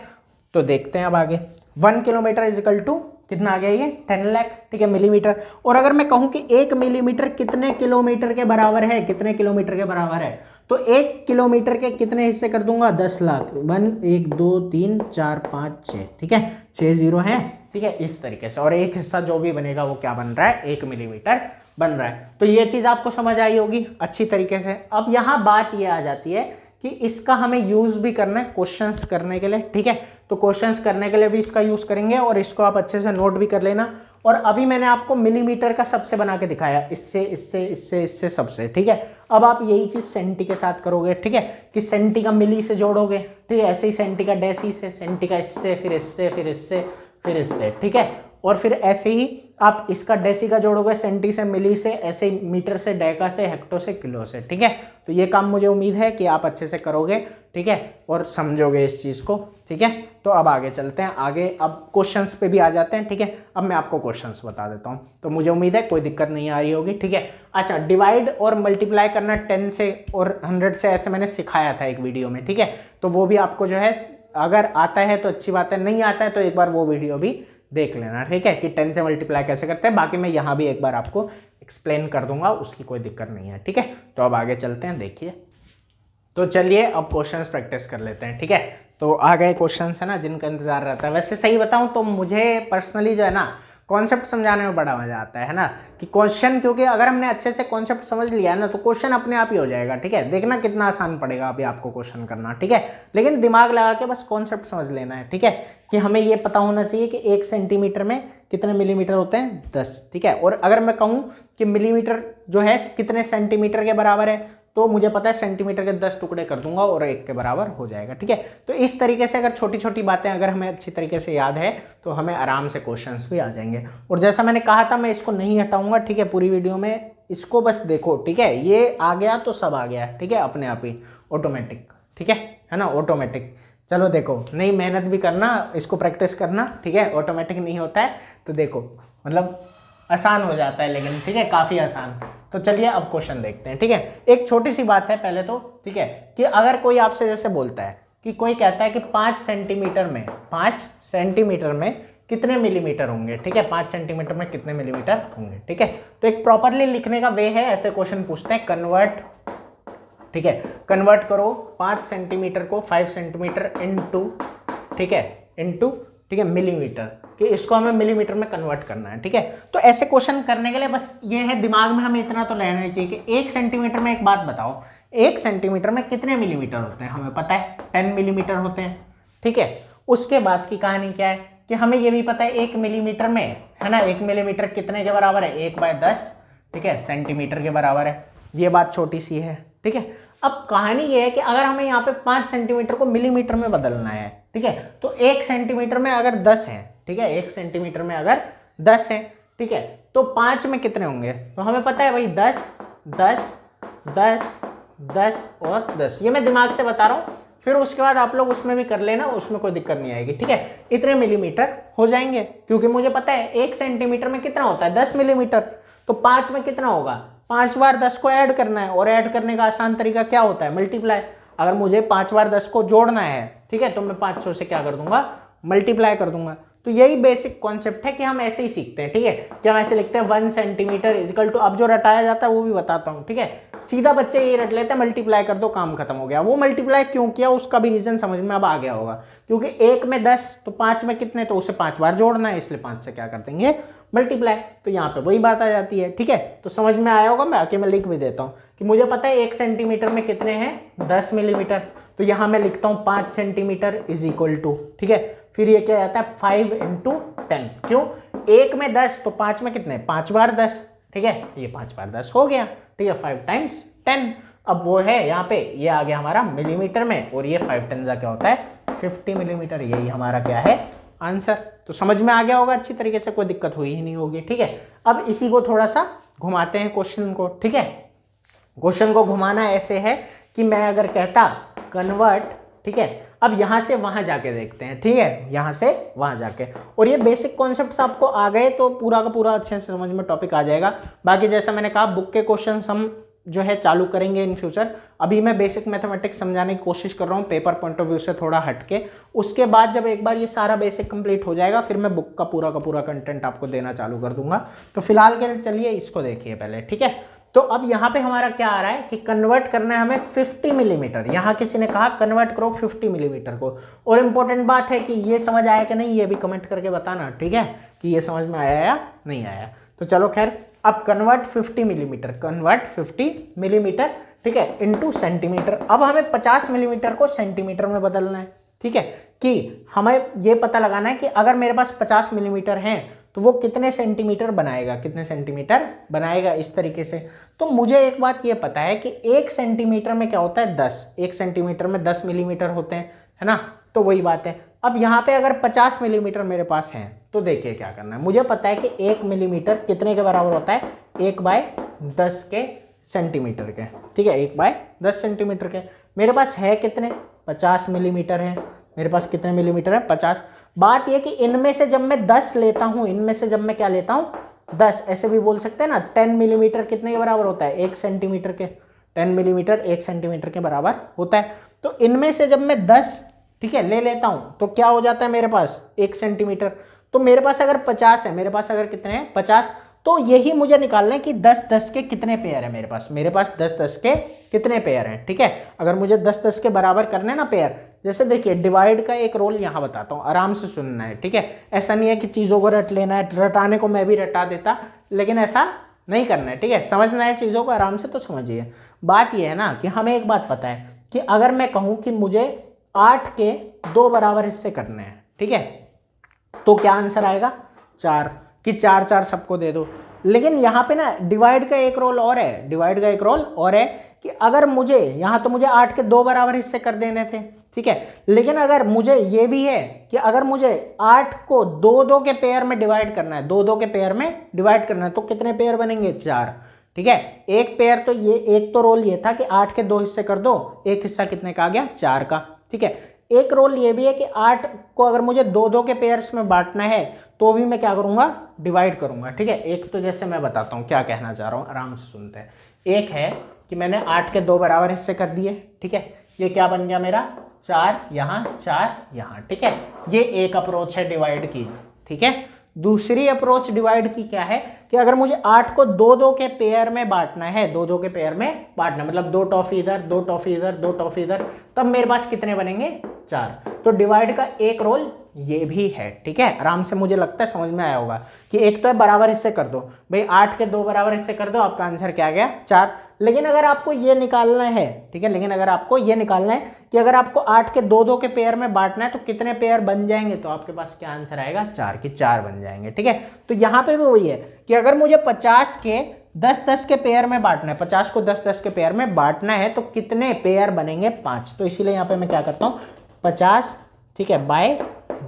तो देखते हैं अब आगे। 1 किलोमीटर इज इक्वल टू कितना आ गया, ये 10 लाख, ठीक है, मिलीमीटर। और अगर मैं कहूं कि 1 मिलीमीटर कितने किलोमीटर के बराबर है, कितने किलोमीटर के बराबर है, तो 1 किलोमीटर के कितने हिस्से कर दूंगा, 10 लाख। 1 1 2 3 4 5 6, ठीक है, 6 जीरो है, ठीक है, इस तरीके से। और एक हिस्सा जो भी बनेगा वो क्या बन रहा है, 1 मिलीमीटर बन रहा है। तो ये चीज आपको समझ आई होगी अच्छी तरीके से। अब यहाँ बात ये आ जाती है कि इसका हमें यूज भी करना है क्वेश्चंस करने के लिए, ठीक है। तो क्वेश्चंस करने के लिए भी इसका यूज करेंगे, और इसको आप अच्छे से नोट भी कर लेना। और अभी मैंने आपको मिलीमीटर का सबसे बना के दिखाया, इससे इससे इससे इससे सबसे, ठीक है। अब आप यही चीज सेंटी के साथ करोगे, ठीक है, कि सेंटी का मिली से जोड़ोगे, ठीक है, ऐसे ही सेंटी का डेसी से, सेंटी का इससे, फिर इससे, फिर इससे, फिर इससे, ठीक है। और फिर ऐसे ही आप इसका डेसी का जोड़ोगे सेंटी से, मिली से, ऐसे ही मीटर से, डेका से, हेक्टो से, किलो से, ठीक है। तो ये काम मुझे उम्मीद है कि आप अच्छे से करोगे, ठीक है, और समझोगे इस चीज़ को, ठीक है। तो अब आगे चलते हैं, आगे अब क्वेश्चंस पे भी आ जाते हैं, ठीक है। अब मैं आपको क्वेश्चंस बता देता हूँ, तो मुझे उम्मीद है कोई दिक्कत नहीं आ रही होगी, ठीक है। अच्छा, डिवाइड और मल्टीप्लाई करना 10 से और 100 से, ऐसे मैंने सिखाया था एक वीडियो में, ठीक है। तो वो भी आपको जो है, अगर आता है तो अच्छी बात है, नहीं आता है तो एक बार वो वीडियो भी देख लेना, ठीक है, कि 10 से मल्टीप्लाई कैसे करते हैं। बाकी मैं यहाँ भी एक बार आपको एक्सप्लेन कर दूंगा, उसकी कोई दिक्कत नहीं है, ठीक है। तो अब आगे चलते हैं, देखिए। तो चलिए अब क्वेश्चंस प्रैक्टिस कर लेते हैं, ठीक है। तो आ गए क्वेश्चंस है ना, जिनका इंतजार रहता है। वैसे सही बताऊं तो मुझे पर्सनली जो है ना, कॉन्सेप्ट समझाने में बड़ा मजा आता है ना, कि क्वेश्चन, क्योंकि अगर हमने अच्छे से कॉन्सेप्ट समझ लिया है ना, तो क्वेश्चन अपने आप ही हो जाएगा, ठीक है। देखना कितना आसान पड़ेगा अभी आपको क्वेश्चन करना, ठीक है। लेकिन दिमाग लगा के बस कॉन्सेप्ट समझ लेना है, ठीक है, कि हमें ये पता होना चाहिए कि 1 सेंटीमीटर में कितने मिलीमीटर होते हैं, 10, ठीक है। और अगर मैं कहूँ कि मिलीमीटर जो है कितने सेंटीमीटर के बराबर है, तो मुझे पता है सेंटीमीटर के 10 टुकड़े कर दूंगा और 1 के बराबर हो जाएगा, ठीक है। तो इस तरीके से अगर छोटी छोटी बातें अगर हमें अच्छी तरीके से याद है, तो हमें आराम से क्वेश्चंस भी आ जाएंगे। और जैसा मैंने कहा था, मैं इसको नहीं हटाऊंगा, ठीक है, पूरी वीडियो में इसको बस देखो, ठीक है। ये आ गया तो सब आ गया, ठीक है, अपने आप ही ऑटोमेटिक, ठीक है ना, ऑटोमेटिक। चलो देखो, नहीं मेहनत भी करना, इसको प्रैक्टिस करना, ठीक है, ऑटोमेटिक नहीं होता है। तो देखो, मतलब आसान हो जाता है, लेकिन ठीक है, काफ़ी आसान। तो चलिए अब क्वेश्चन देखते हैं, ठीक है। एक छोटी सी बात है पहले तो, ठीक है, कि अगर कोई आपसे जैसे बोलता है कि कोई कहता है कि 5 सेंटीमीटर में कितने मिलीमीटर होंगे, ठीक है, 5 सेंटीमीटर में कितने मिलीमीटर होंगे, ठीक है। तो एक प्रॉपरली लिखने का वे है, ऐसे क्वेश्चन पूछते हैं, कन्वर्ट, ठीक है, कन्वर्ट करो 5 सेंटीमीटर को 5 सेंटीमीटर इनटू, ठीक है, इनटू, ठीक है, मिलीमीटर, कि इसको हमें मिलीमीटर में कन्वर्ट करना है, ठीक है। तो ऐसे क्वेश्चन करने के लिए बस ये है, दिमाग में हमें इतना तो रहना चाहिए कि 1 सेंटीमीटर में, एक बात बताओ, 1 सेंटीमीटर में कितने मिलीमीटर होते हैं, हमें पता है 10 मिलीमीटर होते हैं, ठीक है। उसके बाद की कहानी क्या है कि हमें ये भी पता है 1 मिलीमीटर में, है ना, 1 मिलीमीटर कितने के बराबर है, 1/10, ठीक है, सेंटीमीटर के बराबर है। ये बात छोटी सी है, ठीक है। अब कहानी ये है कि अगर हमें यहाँ पे 5 सेंटीमीटर को मिलीमीटर में बदलना है, ठीक है, तो 1 सेंटीमीटर में अगर 10 है, ठीक है, 1 सेंटीमीटर में अगर 10 है, ठीक है, तो 5 में कितने होंगे, तो हमें पता है भाई 10 10, 10, 10 और 10, ये मैं दिमाग से बता रहा हूँ, फिर उसके बाद आप लोग उसमें भी कर लेना, उसमें कोई दिक्कत नहीं आएगी, ठीक है। इतने मिलीमीटर हो जाएंगे, क्योंकि मुझे पता है 1 सेंटीमीटर में कितना होता है 10 मिलीमीटर, तो 5 में कितना होगा, 5 बार 10 को ऐड करना है, और ऐड करने का आसान तरीका क्या होता है, मल्टीप्लाई। अगर मुझे 5 बार 10 को जोड़ना है, ठीक है, तो मैं 500 से क्या कर दूंगा, मल्टीप्लाई कर दूंगा। तो यही बेसिक कॉन्सेप्ट है कि हम ऐसे ही सीखते हैं, ठीक है, कि हम ऐसे लिखते हैं 1 सेंटीमीटर इजिकल टू, अब जो रटाया जाता है वो भी बताता हूँ, ठीक है। सीधा बच्चे ये रट लेते हैं, मल्टीप्लाई कर दो काम खत्म हो गया। वो मल्टीप्लाई क्यों किया उसका भी रीजन समझ में अब आ गया होगा, क्योंकि 1 में 10 तो 5 में कितने, तो उसे 5 बार जोड़ना है, इसलिए 5 से क्या कर देंगे, मल्टीप्लाई। तो यहाँ पे वही बात आ जाती है, ठीक है। तो समझ में आया होगा, मैं आके मैं लिख भी देता हूँ कि मुझे पता है 1 सेंटीमीटर में कितने हैं 10 मिलीमीटर, तो यहाँ मैं लिखता हूँ 5 सेंटीमीटर इज इक्वल टू, ठीक है। फिर ये क्या आता है 5 × 10, क्यों, 1 में 10 तो 5 में कितने, 5 बार 10, ठीक है, ये 5 बार 10 हो गया, ठीक है, 5 × 10। अब वो है यहाँ पे, ये आ गया हमारा मिलीमीटर में, और ये 5 10 क्या होता है 50 मिलीमीटर, यही हमारा क्या है आंसर। तो समझ में आ गया होगा अच्छी तरीके से, कोई दिक्कत हुई ही नहीं होगी, ठीक है। अब इसी को थोड़ा सा घुमाते हैं क्वेश्चन को, ठीक है। क्वेश्चन को घुमाना ऐसे है कि मैं अगर कहता कन्वर्ट, ठीक है, अब यहां से वहां जाके देखते हैं, ठीक है, यहां से वहां जाके, और ये बेसिक कॉन्सेप्ट्स आपको आ गए तो पूरा का पूरा अच्छे से समझ में टॉपिक आ जाएगा। बाकी जैसा मैंने कहा बुक के क्वेश्चंस हम जो है चालू करेंगे इन फ्यूचर। अभी मैं बेसिक मैथमेटिक्स समझाने की कोशिश कर रहा हूँ पेपर पॉइंट ऑफ व्यू से थोड़ा हटके। उसके बाद जब एक बार ये सारा बेसिक कंप्लीट हो जाएगा फिर मैं बुक का पूरा कंटेंट आपको देना चालू कर दूंगा। तो फिलहाल के लिए चलिए इसको देखिए पहले, ठीक है। तो अब यहाँ पे हमारा क्या आ रहा है कि कन्वर्ट करना है हमें 50 मिलीमीटर। यहाँ किसी ने कहा कन्वर्ट करो 50 मिलीमीटर को। और इम्पोर्टेंट बात है कि ये समझ आया कि नहीं, ये भी कमेंट करके बताना, ठीक है, कि ये समझ में आया या नहीं आया। तो चलो खैर, अब कन्वर्ट 50 मिलीमीटर, कन्वर्ट 50 मिलीमीटर, ठीक है, इनटू सेंटीमीटर। अब हमें 50 मिलीमीटर को सेंटीमीटर में बदलना है, ठीक है, कि हमें ये पता लगाना है कि अगर मेरे पास 50 मिलीमीटर हैं तो वो कितने सेंटीमीटर बनाएगा, कितने सेंटीमीटर बनाएगा इस तरीके से। तो मुझे एक बात ये पता है कि 1 सेंटीमीटर में क्या होता है 10, 1 सेंटीमीटर में 10 मिलीमीटर होते हैं, है ना। तो वही बात है। अब यहाँ पे अगर 50 मिलीमीटर मेरे पास हैं तो देखिए क्या करना है। मुझे पता है कि 1 मिलीमीटर कितने के बराबर होता है, 1/10 के सेंटीमीटर के, ठीक है, 1/10 सेंटीमीटर के। मेरे पास है कितने, 50 मिलीमीटर है मेरे पास। कितने मिलीमीटर है, 50। बात यह कि इनमें से जब मैं 10 लेता हूं, इनमें से जब मैं क्या लेता हूं 10, ऐसे भी बोल सकते हैं ना, 10 मिलीमीटर कितने के बराबर होता है, 1 सेंटीमीटर के। 10 मिलीमीटर 1 सेंटीमीटर के बराबर होता है। तो इनमें से जब मैं 10, ठीक है, ले लेता हूं तो क्या हो जाता है मेरे पास 1 सेंटीमीटर। तो मेरे पास अगर 50 है, मेरे पास अगर कितने हैं 50, तो यही मुझे निकालना है कि 10-10 के कितने पेयर है मेरे पास। मेरे पास 10-10 के कितने पेयर हैं, ठीक है। अगर मुझे 10-10 के बराबर करने हैं ना पेयर, जैसे देखिए डिवाइड का एक रोल यहाँ बताता हूँ, आराम से सुनना है, ठीक है। ऐसा नहीं है कि चीज़ों को रट लेना है, रटाने को मैं भी रटा देता, लेकिन ऐसा नहीं करना है, ठीक है। समझना है चीज़ों को आराम से, तो समझिए। बात यह है ना कि हमें एक बात पता है कि अगर मैं कहूँ कि मुझे 8 के 2 बराबर हिस्से करने हैं, ठीक है, तो क्या आंसर आएगा 4, कि 4-4 सबको दे दो। लेकिन यहाँ पे ना डिवाइड का एक रोल और है, डिवाइड का एक रोल और है कि अगर मुझे यहाँ तो मुझे 8 के 2 बराबर हिस्से कर देने थे, ठीक है, लेकिन अगर मुझे ये भी है कि अगर मुझे 8 को 2-2 के पेयर में डिवाइड करना है, 2-2 के पेयर में डिवाइड करना है, तो कितने पेयर बनेंगे 4, ठीक है। एक पेयर तो ये, एक तो रोल ये था कि 8 के 2 हिस्से कर दो, एक हिस्सा कितने का आ गया 4 का, ठीक है। एक रोल ये भी है कि 8 को अगर मुझे 2-2 के पेयर्स में बांटना है तो भी मैं क्या करूंगा, डिवाइड करूंगा, ठीक है। एक तो जैसे मैं बताता हूँ क्या कहना चाह रहा हूँ, आराम से सुनते हैं। एक है कि मैंने 8 के 2 बराबर हिस्से कर दिए, ठीक है, ये क्या बन गया मेरा 4 यहाँ 4 यहाँ, ठीक है। ये एक अप्रोच है डिवाइड की, ठीक है। दूसरी अप्रोच डिवाइड की क्या है कि अगर मुझे 8 को 2-2 के पेयर में बांटना है, 2-2 के पेयर में बांटना, मतलब 2 टॉफी इधर, 2 टॉफी इधर, 2 टॉफी इधर, तब मेरे पास कितने बनेंगे 4। तो डिवाइड का एक रोल ये भी है, ठीक है। आराम से, मुझे लगता है समझ में आया होगा कि एक तो है बराबर हिस्से कर दो, भाई 8 के 2 बराबर हिस्से कर दो, आपका आंसर क्या आ गया 4। लेकिन अगर आपको ये निकालना है, ठीक है, लेकिन अगर आपको ये निकालना है कि अगर आपको 8 के 2-2 के पेयर में बांटना है तो कितने पेयर बन जाएंगे, तो आपके पास क्या आंसर आएगा 4, की 4 बन जाएंगे, ठीक है। तो यहाँ पे भी वही है कि अगर मुझे 50 के 10-10 के पेयर में बांटना है, 50 को 10-10 के पेयर में बांटना है तो कितने पेयर बनेंगे 5। तो इसीलिए यहाँ पे मैं क्या करता हूँ 50, ठीक है, बाय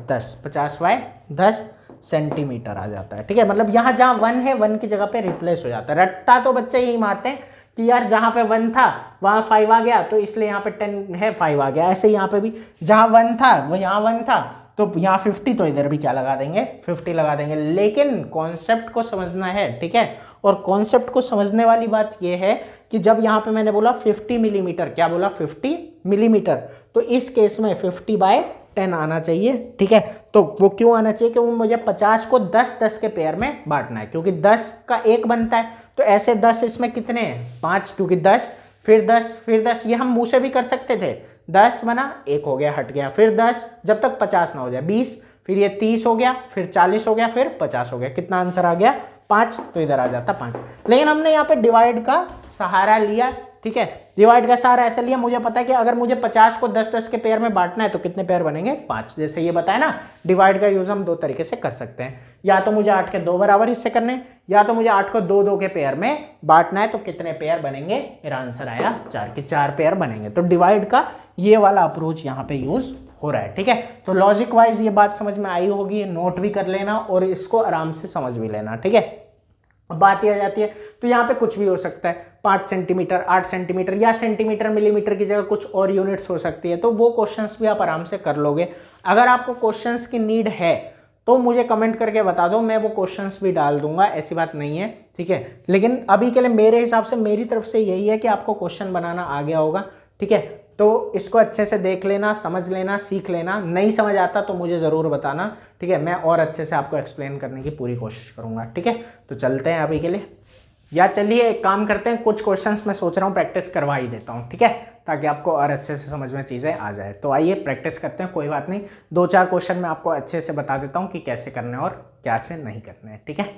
10, 50/10 सेंटीमीटर आ जाता है, ठीक है। मतलब यहाँ जहाँ 1 है 1 की जगह पे रिप्लेस हो जाता है। रट्टा तो बच्चे यही मारते हैं कि यार जहाँ पे 1 था वहाँ 5 आ गया तो इसलिए यहाँ पे 10 है 5 आ गया। ऐसे यहाँ पे भी जहाँ 1 था वो यहाँ 1 था तो यहाँ 50 तो इधर भी क्या लगा देंगे 50 लगा देंगे। लेकिन कॉन्सेप्ट को समझना है, ठीक है। और कॉन्सेप्ट को समझने वाली बात ये है कि जब यहाँ पे मैंने बोला 50 मिलीमीटर, क्या बोला 50 मिलीमीटर, तो इस केस में 50/10 आना चाहिए, ठीक है। तो वो क्यों आना चाहिए, क्योंकि मुझे 50 को 10-10 के पेयर में बांटना है, क्योंकि 10 का 1 बनता है तो ऐसे 10 इसमें कितने हैं 5, क्योंकि 10 फिर 10 फिर 10, ये हम मुंह से भी कर सकते थे। 10 बना 1 हो गया हट गया, फिर 10 जब तक 50 ना हो जाए 20, फिर ये 30 हो गया, फिर 40 हो गया, फिर 50 हो गया। कितना आंसर आ गया 5, तो इधर आ जाता 5। लेकिन हमने यहाँ पे डिवाइड का सहारा लिया, ठीक है। डिवाइड का सहारा ऐसे लिया, मुझे पता है कि अगर मुझे 50 को 10-10 के पेयर में बांटना है तो कितने पेयर बनेंगे 5। जैसे ये बताया ना, डिवाइड का यूज हम 2 तरीके से कर सकते हैं, या तो मुझे 8 के 2 बराबर हिस्से करने, या तो मुझे 8 को 2-2 के पेयर में बांटना है। तो कितने पेयर बनेंगे, मेरा आंसर आया 4 के 4 पेयर बनेंगे। तो डिवाइड का ये वाला अप्रोच यहाँ पे यूज हो रहा है, ठीक है। तो लॉजिक वाइज ये बात समझ में आई होगी, नोट भी कर लेना और इसको आराम से समझ भी लेना, ठीक है। अब बात ये आ जाती है, तो यहाँ पे कुछ भी हो सकता है, 5 सेंटीमीटर 8 सेंटीमीटर या सेंटीमीटर मिलीमीटर की जगह कुछ और यूनिट्स हो सकती है, तो वो क्वेश्चंस भी आप आराम से कर लोगे। अगर आपको क्वेश्चंस की नीड है तो मुझे कमेंट करके बता दो, मैं वो क्वेश्चंस भी डाल दूंगा, ऐसी बात नहीं है, ठीक है। लेकिन अभी के लिए मेरे हिसाब से मेरी तरफ से यही है कि आपको क्वेश्चन बनाना आ गया होगा, ठीक है। तो इसको अच्छे से देख लेना, समझ लेना, सीख लेना। नहीं समझ आता तो मुझे ज़रूर बताना, ठीक है। मैं और अच्छे से आपको एक्सप्लेन करने की पूरी कोशिश करूँगा, ठीक है। तो चलते हैं अभी के लिए, या चलिए एक काम करते हैं, कुछ क्वेश्चंस मैं सोच रहा हूँ प्रैक्टिस करवा ही देता हूँ, ठीक है, ताकि आपको और अच्छे से समझ में चीज़ें आ जाए। तो आइए प्रैक्टिस करते हैं, कोई बात नहीं, 2-4 क्वेश्चन मैं आपको अच्छे से बता देता हूँ कि कैसे करने और क्या से नहीं करने हैं, ठीक है।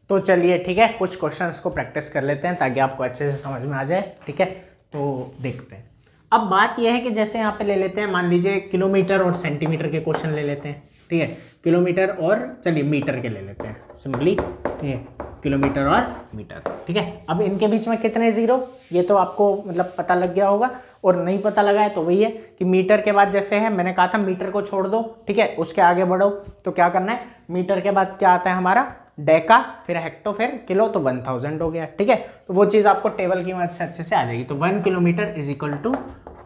तो चलिए ठीक है, कुछ क्वेश्चंस को प्रैक्टिस कर लेते हैं ताकि आपको अच्छे से समझ में आ जाए, ठीक है। तो देखते हैं। अब बात यह है कि जैसे यहाँ पे ले लेते हैं, मान लीजिए किलोमीटर और सेंटीमीटर के क्वेश्चन ले लेते हैं, ठीक है। किलोमीटर और चलिए मीटर के ले लेते हैं सिंपली, ठीक है, किलोमीटर और मीटर, ठीक है। अब इनके बीच में कितने जीरो, ये तो आपको मतलब पता लग गया होगा, और नहीं पता लगा है तो वही है कि मीटर के बाद जैसे है, मैंने कहा था मीटर को छोड़ दो, ठीक है, उसके आगे बढ़ो। तो क्या करना है, मीटर के बाद क्या आता है हमारा डेका, फिर हेक्टो, फिर किलो, तो 1000 हो गया, ठीक है। तो वो चीज़ आपको टेबल की मदद से अच्छे से आ जाएगी। तो 1 kilometre is equal to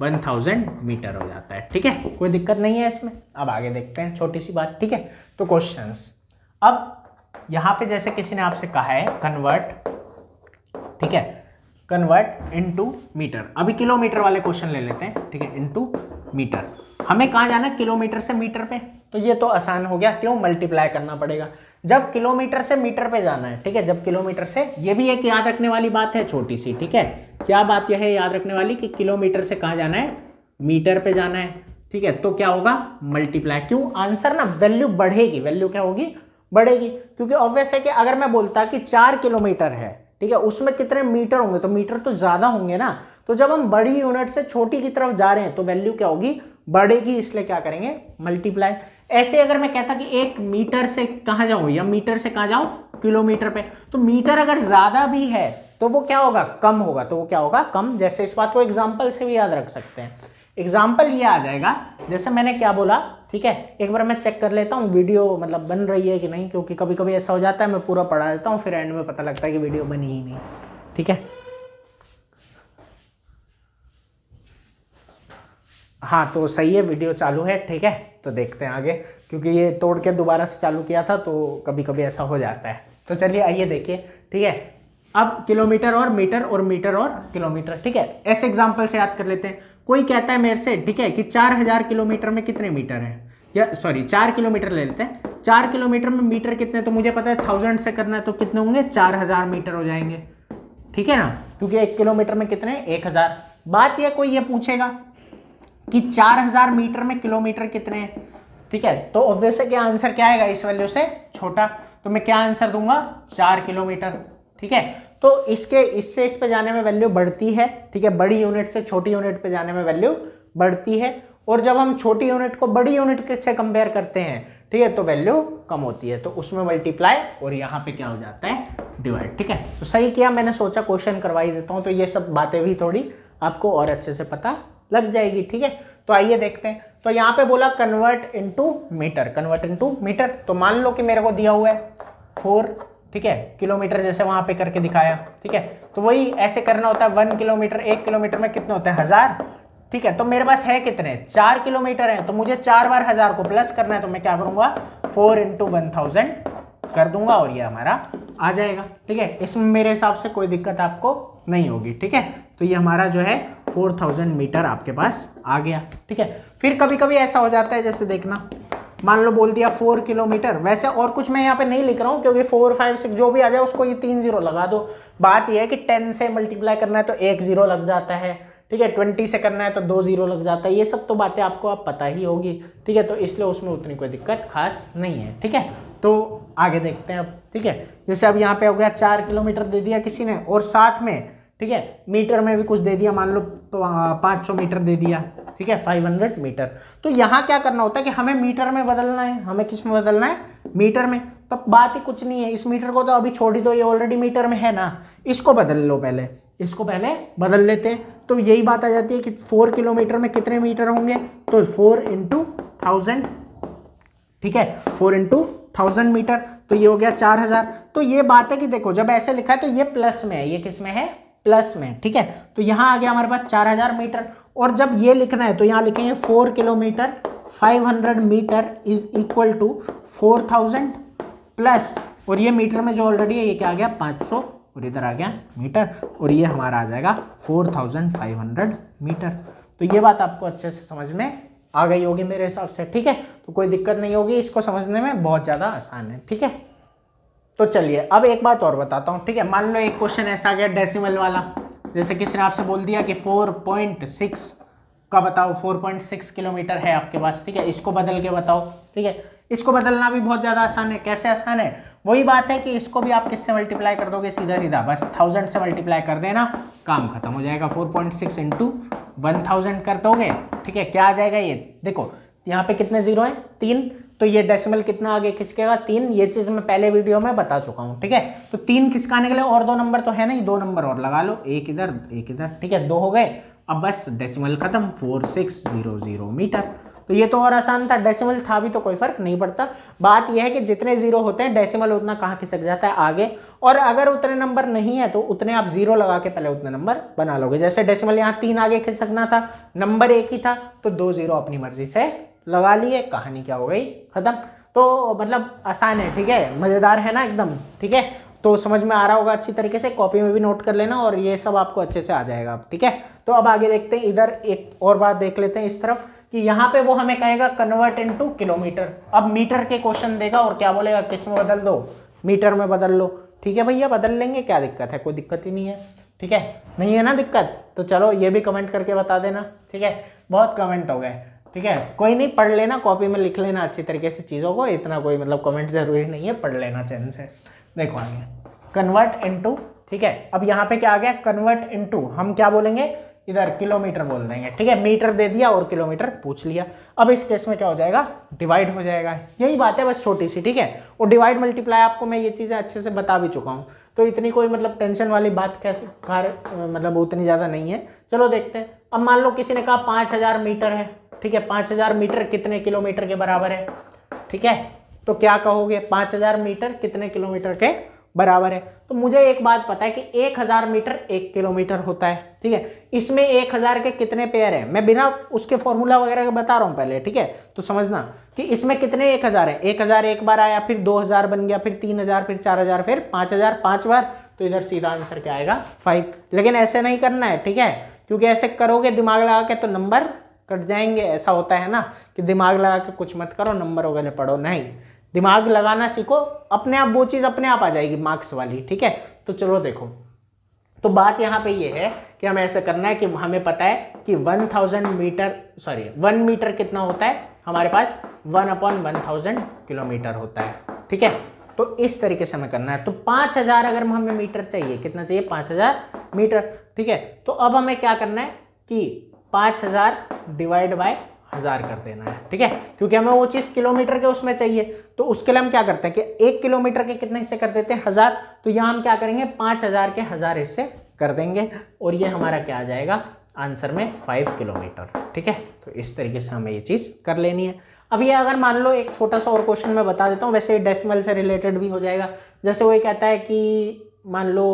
1000 metre हो जाता है, ठीक है, कोई दिक्कत नहीं है इसमें। अब आगे देखते हैं, छोटी सी बात, ठीक है। तो क्वेश्चंस, अब यहाँ पे जैसे किसी ने आपसे कहा है कन्वर्ट, ठीक है, कन्वर्ट इनटू मीटर। अभी किलोमीटर वाले क्वेश्चन ले लेते हैं, ठीक है, इनटू मीटर। हमें कहाँ जाना है, किलोमीटर से मीटर पे, तो ये तो आसान हो गया, क्यों, मल्टीप्लाई करना पड़ेगा। जब किलोमीटर से मीटर पे जाना है, ठीक है, जब किलोमीटर से, ये भी एक याद रखने वाली बात है छोटी सी, ठीक है। क्या बात यह है याद रखने वाली कि किलोमीटर से कहाँ जाना है, मीटर पे जाना है, ठीक है। तो क्या होगा, मल्टीप्लाई, क्यों, आंसर ना वैल्यू बढ़ेगी, वैल्यू क्या होगी, बढ़ेगी, क्योंकि ऑब्वियस है कि अगर मैं बोलता कि 4 किलोमीटर है, ठीक है, उसमें कितने मीटर होंगे, तो मीटर तो ज्यादा होंगे ना। तो जब हम बड़ी यूनिट से छोटी की तरफ जा रहे हैं तो वैल्यू क्या होगी, बढ़ेगी, इसलिए क्या करेंगे, मल्टीप्लाई। ऐसे अगर मैं कहता कि 1 मीटर से कहाँ जाऊं, या मीटर से कहाँ जाऊं, किलोमीटर पे, तो मीटर अगर ज्यादा भी है तो वो क्या होगा, कम होगा, तो वो क्या होगा, कम। जैसे इस बात को एग्जाम्पल से भी याद रख सकते हैं। एग्जाम्पल ये आ जाएगा, जैसे मैंने क्या बोला, ठीक है, एक बार मैं चेक कर लेता हूँ वीडियो मतलब बन रही है कि नहीं, क्योंकि कभी कभी ऐसा हो जाता है मैं पूरा पढ़ा देता हूँ, फिर एंड में पता लगता है कि वीडियो बनी ही नहीं, ठीक है। हाँ तो सही है, वीडियो चालू है, ठीक है। तो देखते हैं आगे, क्योंकि ये तोड़ के दोबारा से चालू किया था तो कभी कभी ऐसा हो जाता है। तो चलिए आइए देखिए, ठीक है। अब किलोमीटर और मीटर और मीटर और किलोमीटर, ठीक है, ऐसे एग्जाम्पल से याद कर लेते हैं। कोई कहता है मेरे से, ठीक है, कि 4000 किलोमीटर में कितने मीटर हैं, या सॉरी 4 किलोमीटर ले लेते हैं, 4 किलोमीटर में मीटर कितने, तो मुझे पता है 1000 से करना है तो कितने होंगे, 4000 मीटर हो जाएंगे, ठीक है ना, क्योंकि 1 किलोमीटर में कितने, 1000। बात यह, कोई ये पूछेगा कि 4000 मीटर में किलोमीटर कितने हैं, ठीक है, तो ऑब्वियस है कि आंसर क्या आएगा, इस वैल्यू से छोटा। तो मैं क्या आंसर दूंगा, 4 किलोमीटर, ठीक है। तो इसके इससे इस पे जाने में वैल्यू बढ़ती है, ठीक है, बड़ी यूनिट से छोटी यूनिट पे जाने में वैल्यू बढ़ती है, और जब हम छोटी यूनिट को बड़ी यूनिट से कंपेयर करते हैं, ठीक है, तो वैल्यू कम होती है, तो उसमें मल्टीप्लाई, और यहाँ पे क्या हो जाता है, डिवाइड, ठीक है। तो सही किया, मैंने सोचा क्वेश्चन करवाई देता हूँ, तो ये सब बातें भी थोड़ी आपको और अच्छे से पता लग जाएगी, ठीक है। तो आइए देखते हैं। तो यहाँ पे बोला convert into metre, convert into metre. तो मान लो कि मेरे को दिया हुआ है 4 ठीक है, किलोमीटर जैसे वहां पे करके दिखाया, ठीक है। तो वही ऐसे करना होता है, 1 किलोमीटर, 1 किलोमीटर में कितने होते हैं 1000, ठीक है। तो मेरे पास है कितने 4 किलोमीटर है, तो मुझे 4 बार 1000 को प्लस करना है, तो मैं क्या करूंगा 4 × 1000 कर दूंगा और ये हमारा आ जाएगा, ठीक है। इसमें मेरे हिसाब से कोई दिक्कत आपको नहीं होगी, ठीक है। तो ये हमारा जो है 4000 मीटर आपके पास आ गया, ठीक है। फिर कभी कभी ऐसा हो जाता है, जैसे देखना, मान लो बोल दिया 4 किलोमीटर, वैसे और कुछ मैं यहाँ पे नहीं लिख रहा हूँ क्योंकि 4, 5, 6 जो भी आ जाए उसको ये 3 0 लगा दो। बात ये है कि 10 से मल्टीप्लाई करना है तो 1 0 लग जाता है, ठीक है। 20 से करना है तो 2 0 लग जाता है, ये सब तो बातें आपको आप पता ही होगी, ठीक है। तो इसलिए उसमें उतनी कोई दिक्कत खास नहीं है, ठीक है। तो आगे देखते हैं अब, ठीक है। जैसे अब यहाँ पे हो गया 4 किलोमीटर दे दिया किसी ने, और साथ में, ठीक है, मीटर में भी कुछ दे दिया, मान लो 500 मीटर दे दिया, ठीक है, 500 मीटर। तो यहाँ क्या करना होता है कि हमें मीटर में बदलना है, हमें किस में बदलना है, मीटर में। तो बात ही कुछ नहीं है, इस मीटर को तो अभी छोड़ ही दो, ये ऑलरेडी मीटर में है ना, इसको बदल लो पहले, इसको पहले बदल लेते हैं। तो यही बात आ जाती है कि 4 किलोमीटर में कितने मीटर होंगे, तो 4 × 1000, ठीक है, 4 × 1000 मीटर, तो ये हो गया 4000। तो ये बात है कि देखो जब ऐसे लिखा है तो ये प्लस में है, ये किस में है, प्लस में, ठीक है। तो यहाँ आ गया हमारे पास 4000 मीटर, और जब ये लिखना है तो यहाँ लिखेंगे 4 kilometre 500 metre is equal to 4000 plus, और ये मीटर में जो ऑलरेडी है ये क्या आ गया 500, और इधर आ गया मीटर, और ये हमारा आ जाएगा 4500 मीटर। तो ये बात आपको अच्छे से समझ में आ गई होगी मेरे हिसाब से, ठीक है। तो कोई दिक्कत नहीं होगी, इसको समझने में बहुत ज़्यादा आसान है, ठीक है। तो चलिए अब एक बात और बताता हूँ, ठीक है। मान लो एक क्वेश्चन ऐसा आ गया डेसिमल वाला, जैसे किसी ने आपसे बोल दिया कि 4.6 का बताओ, 4.6 किलोमीटर है आपके पास, ठीक है, इसको बदल के बताओ, ठीक है। इसको बदलना भी बहुत ज़्यादा आसान है। कैसे आसान है, वही बात है कि इसको भी आप किससे मल्टीप्लाई कर दोगे, सीधा सीधा बस 1000 से मल्टीप्लाई कर देना, काम खत्म हो जाएगा। 4.6 × 1000 कर दोगे, ठीक है, क्या आ जाएगा ये, देखो यहाँ पे कितने जीरो हैं, 3, तो ये डेसिमल कितना आगे खिसकेगा 3, ये चीज़ मैं पहले वीडियो में बता चुका हूँ, ठीक है। तो 3 खिसकाने के लिए और 2 नंबर तो है नहीं, 2 नंबर और लगा लो, एक इधर एक इधर, ठीक है, 2 हो गए। अब बस डेसिमल खत्म, 4600 मीटर। तो ये तो और आसान था, डेसिमल था भी तो कोई फर्क नहीं पड़ता। बात यह है कि जितने जीरो होते हैं डेसिमल उतना कहाँ खिसक जाता है आगे, और अगर उतने नंबर नहीं है तो उतने आप जीरो लगा के पहले उतने नंबर बना लोगे। जैसे डेसिमल यहाँ 3 आगे खिसकना था, नंबर 1 ही था, तो 2 जीरो अपनी मर्जी से लगा लिए, कहानी क्या हो गई खत्म। तो मतलब आसान है, ठीक है, मज़ेदार है ना एकदम, ठीक है। तो समझ में आ रहा होगा अच्छी तरीके से, कॉपी में भी नोट कर लेना और ये सब आपको अच्छे से आ जाएगा, ठीक है। तो अब आगे देखते हैं, इधर एक और बात देख लेते हैं इस तरफ, कि यहाँ पे वो हमें कहेगा कन्वर्ट इनटू किलोमीटर। अब मीटर के क्वेश्चन देगा और क्या बोलेगा, किस में बदल दो, मीटर में बदल लो, ठीक है भैया, बदल लेंगे, क्या दिक्कत है, कोई दिक्कत ही नहीं है, ठीक है, नहीं है ना दिक्कत। तो चलो ये भी कमेंट करके बता देना, ठीक है, बहुत कमेंट हो गए, ठीक है, कोई नहीं, पढ़ लेना, कॉपी में लिख लेना अच्छी तरीके से चीज़ों को, इतना कोई मतलब कमेंट जरूरी नहीं है, पढ़ लेना चैन से। देखो आगे कन्वर्ट इनटू, ठीक है। अब यहाँ पे क्या आ गया, कन्वर्ट इनटू, हम क्या बोलेंगे इधर किलोमीटर बोल देंगे, ठीक है, मीटर दे दिया और किलोमीटर पूछ लिया। अब इस केस में क्या हो जाएगा, डिवाइड हो जाएगा, यही बात है बस छोटी सी, ठीक है। और डिवाइड मल्टीप्लाई आपको मैं ये चीज़ें अच्छे से बता भी चुका हूँ, तो इतनी कोई मतलब टेंशन वाली बात कैसे मतलब उतनी ज़्यादा नहीं है। चलो देखते हैं। अब मान लो किसी ने कहा 5000 मीटर है, ठीक है, 5000 मीटर कितने किलोमीटर के बराबर है, ठीक है। तो क्या कहोगे, 5000 मीटर कितने किलोमीटर के बराबर है। तो मुझे एक बात पता है कि 1000 मीटर 1 किलोमीटर होता है, ठीक है। इसमें 1000 के कितने पेयर हैं, मैं बिना उसके फॉर्मूला वगैरह के बता रहा हूँ पहले, ठीक है। तो समझना कि इसमें कितने 1000 है, 1000 एक बार आया, फिर 2000 बन गया, फिर 3000, फिर 4000, फिर 5000 5 बार, तो इधर सीधा आंसर क्या आएगा 5। लेकिन ऐसे नहीं करना है, ठीक है, क्योंकि ऐसे करोगे दिमाग लगा के तो नंबर कट जाएंगे। ऐसा होता है ना कि दिमाग लगा के कुछ मत करो, नंबर वगैरह पढ़ो, नहीं, दिमाग लगाना सीखो, अपने आप वो चीज़ अपने आप आ जाएगी मार्क्स वाली, ठीक है। तो चलो देखो, तो बात यहाँ पे ये है कि हमें ऐसा करना है कि हमें पता है कि 1000 मीटर, सॉरी 1 मीटर कितना होता है हमारे पास, 1/1000 किलोमीटर होता है, ठीक है। तो इस तरीके से हमें करना है। तो 5000 अगर हमें मीटर चाहिए, कितना चाहिए, 5000 मीटर, ठीक है। तो अब हमें क्या करना है कि 5000 डिवाइड बाय 1000 कर देना है, ठीक है, क्योंकि हमें वो चीज़ किलोमीटर के उसमें चाहिए। तो उसके लिए हम क्या करते हैं कि 1 किलोमीटर के कितने हिस्से कर देते हैं, 1000। तो यहाँ हम क्या करेंगे, 5000 के 1000 हिस्से कर देंगे, और ये हमारा क्या आ जाएगा, आंसर में 5 किलोमीटर। ठीक है, तो इस तरीके से हमें ये चीज़ कर लेनी है। अब ये अगर मान लो एक छोटा सा और क्वेश्चन मैं बता देता हूँ, वैसे डेसिमल से रिलेटेड भी हो जाएगा। जैसे वो कहता है कि मान लो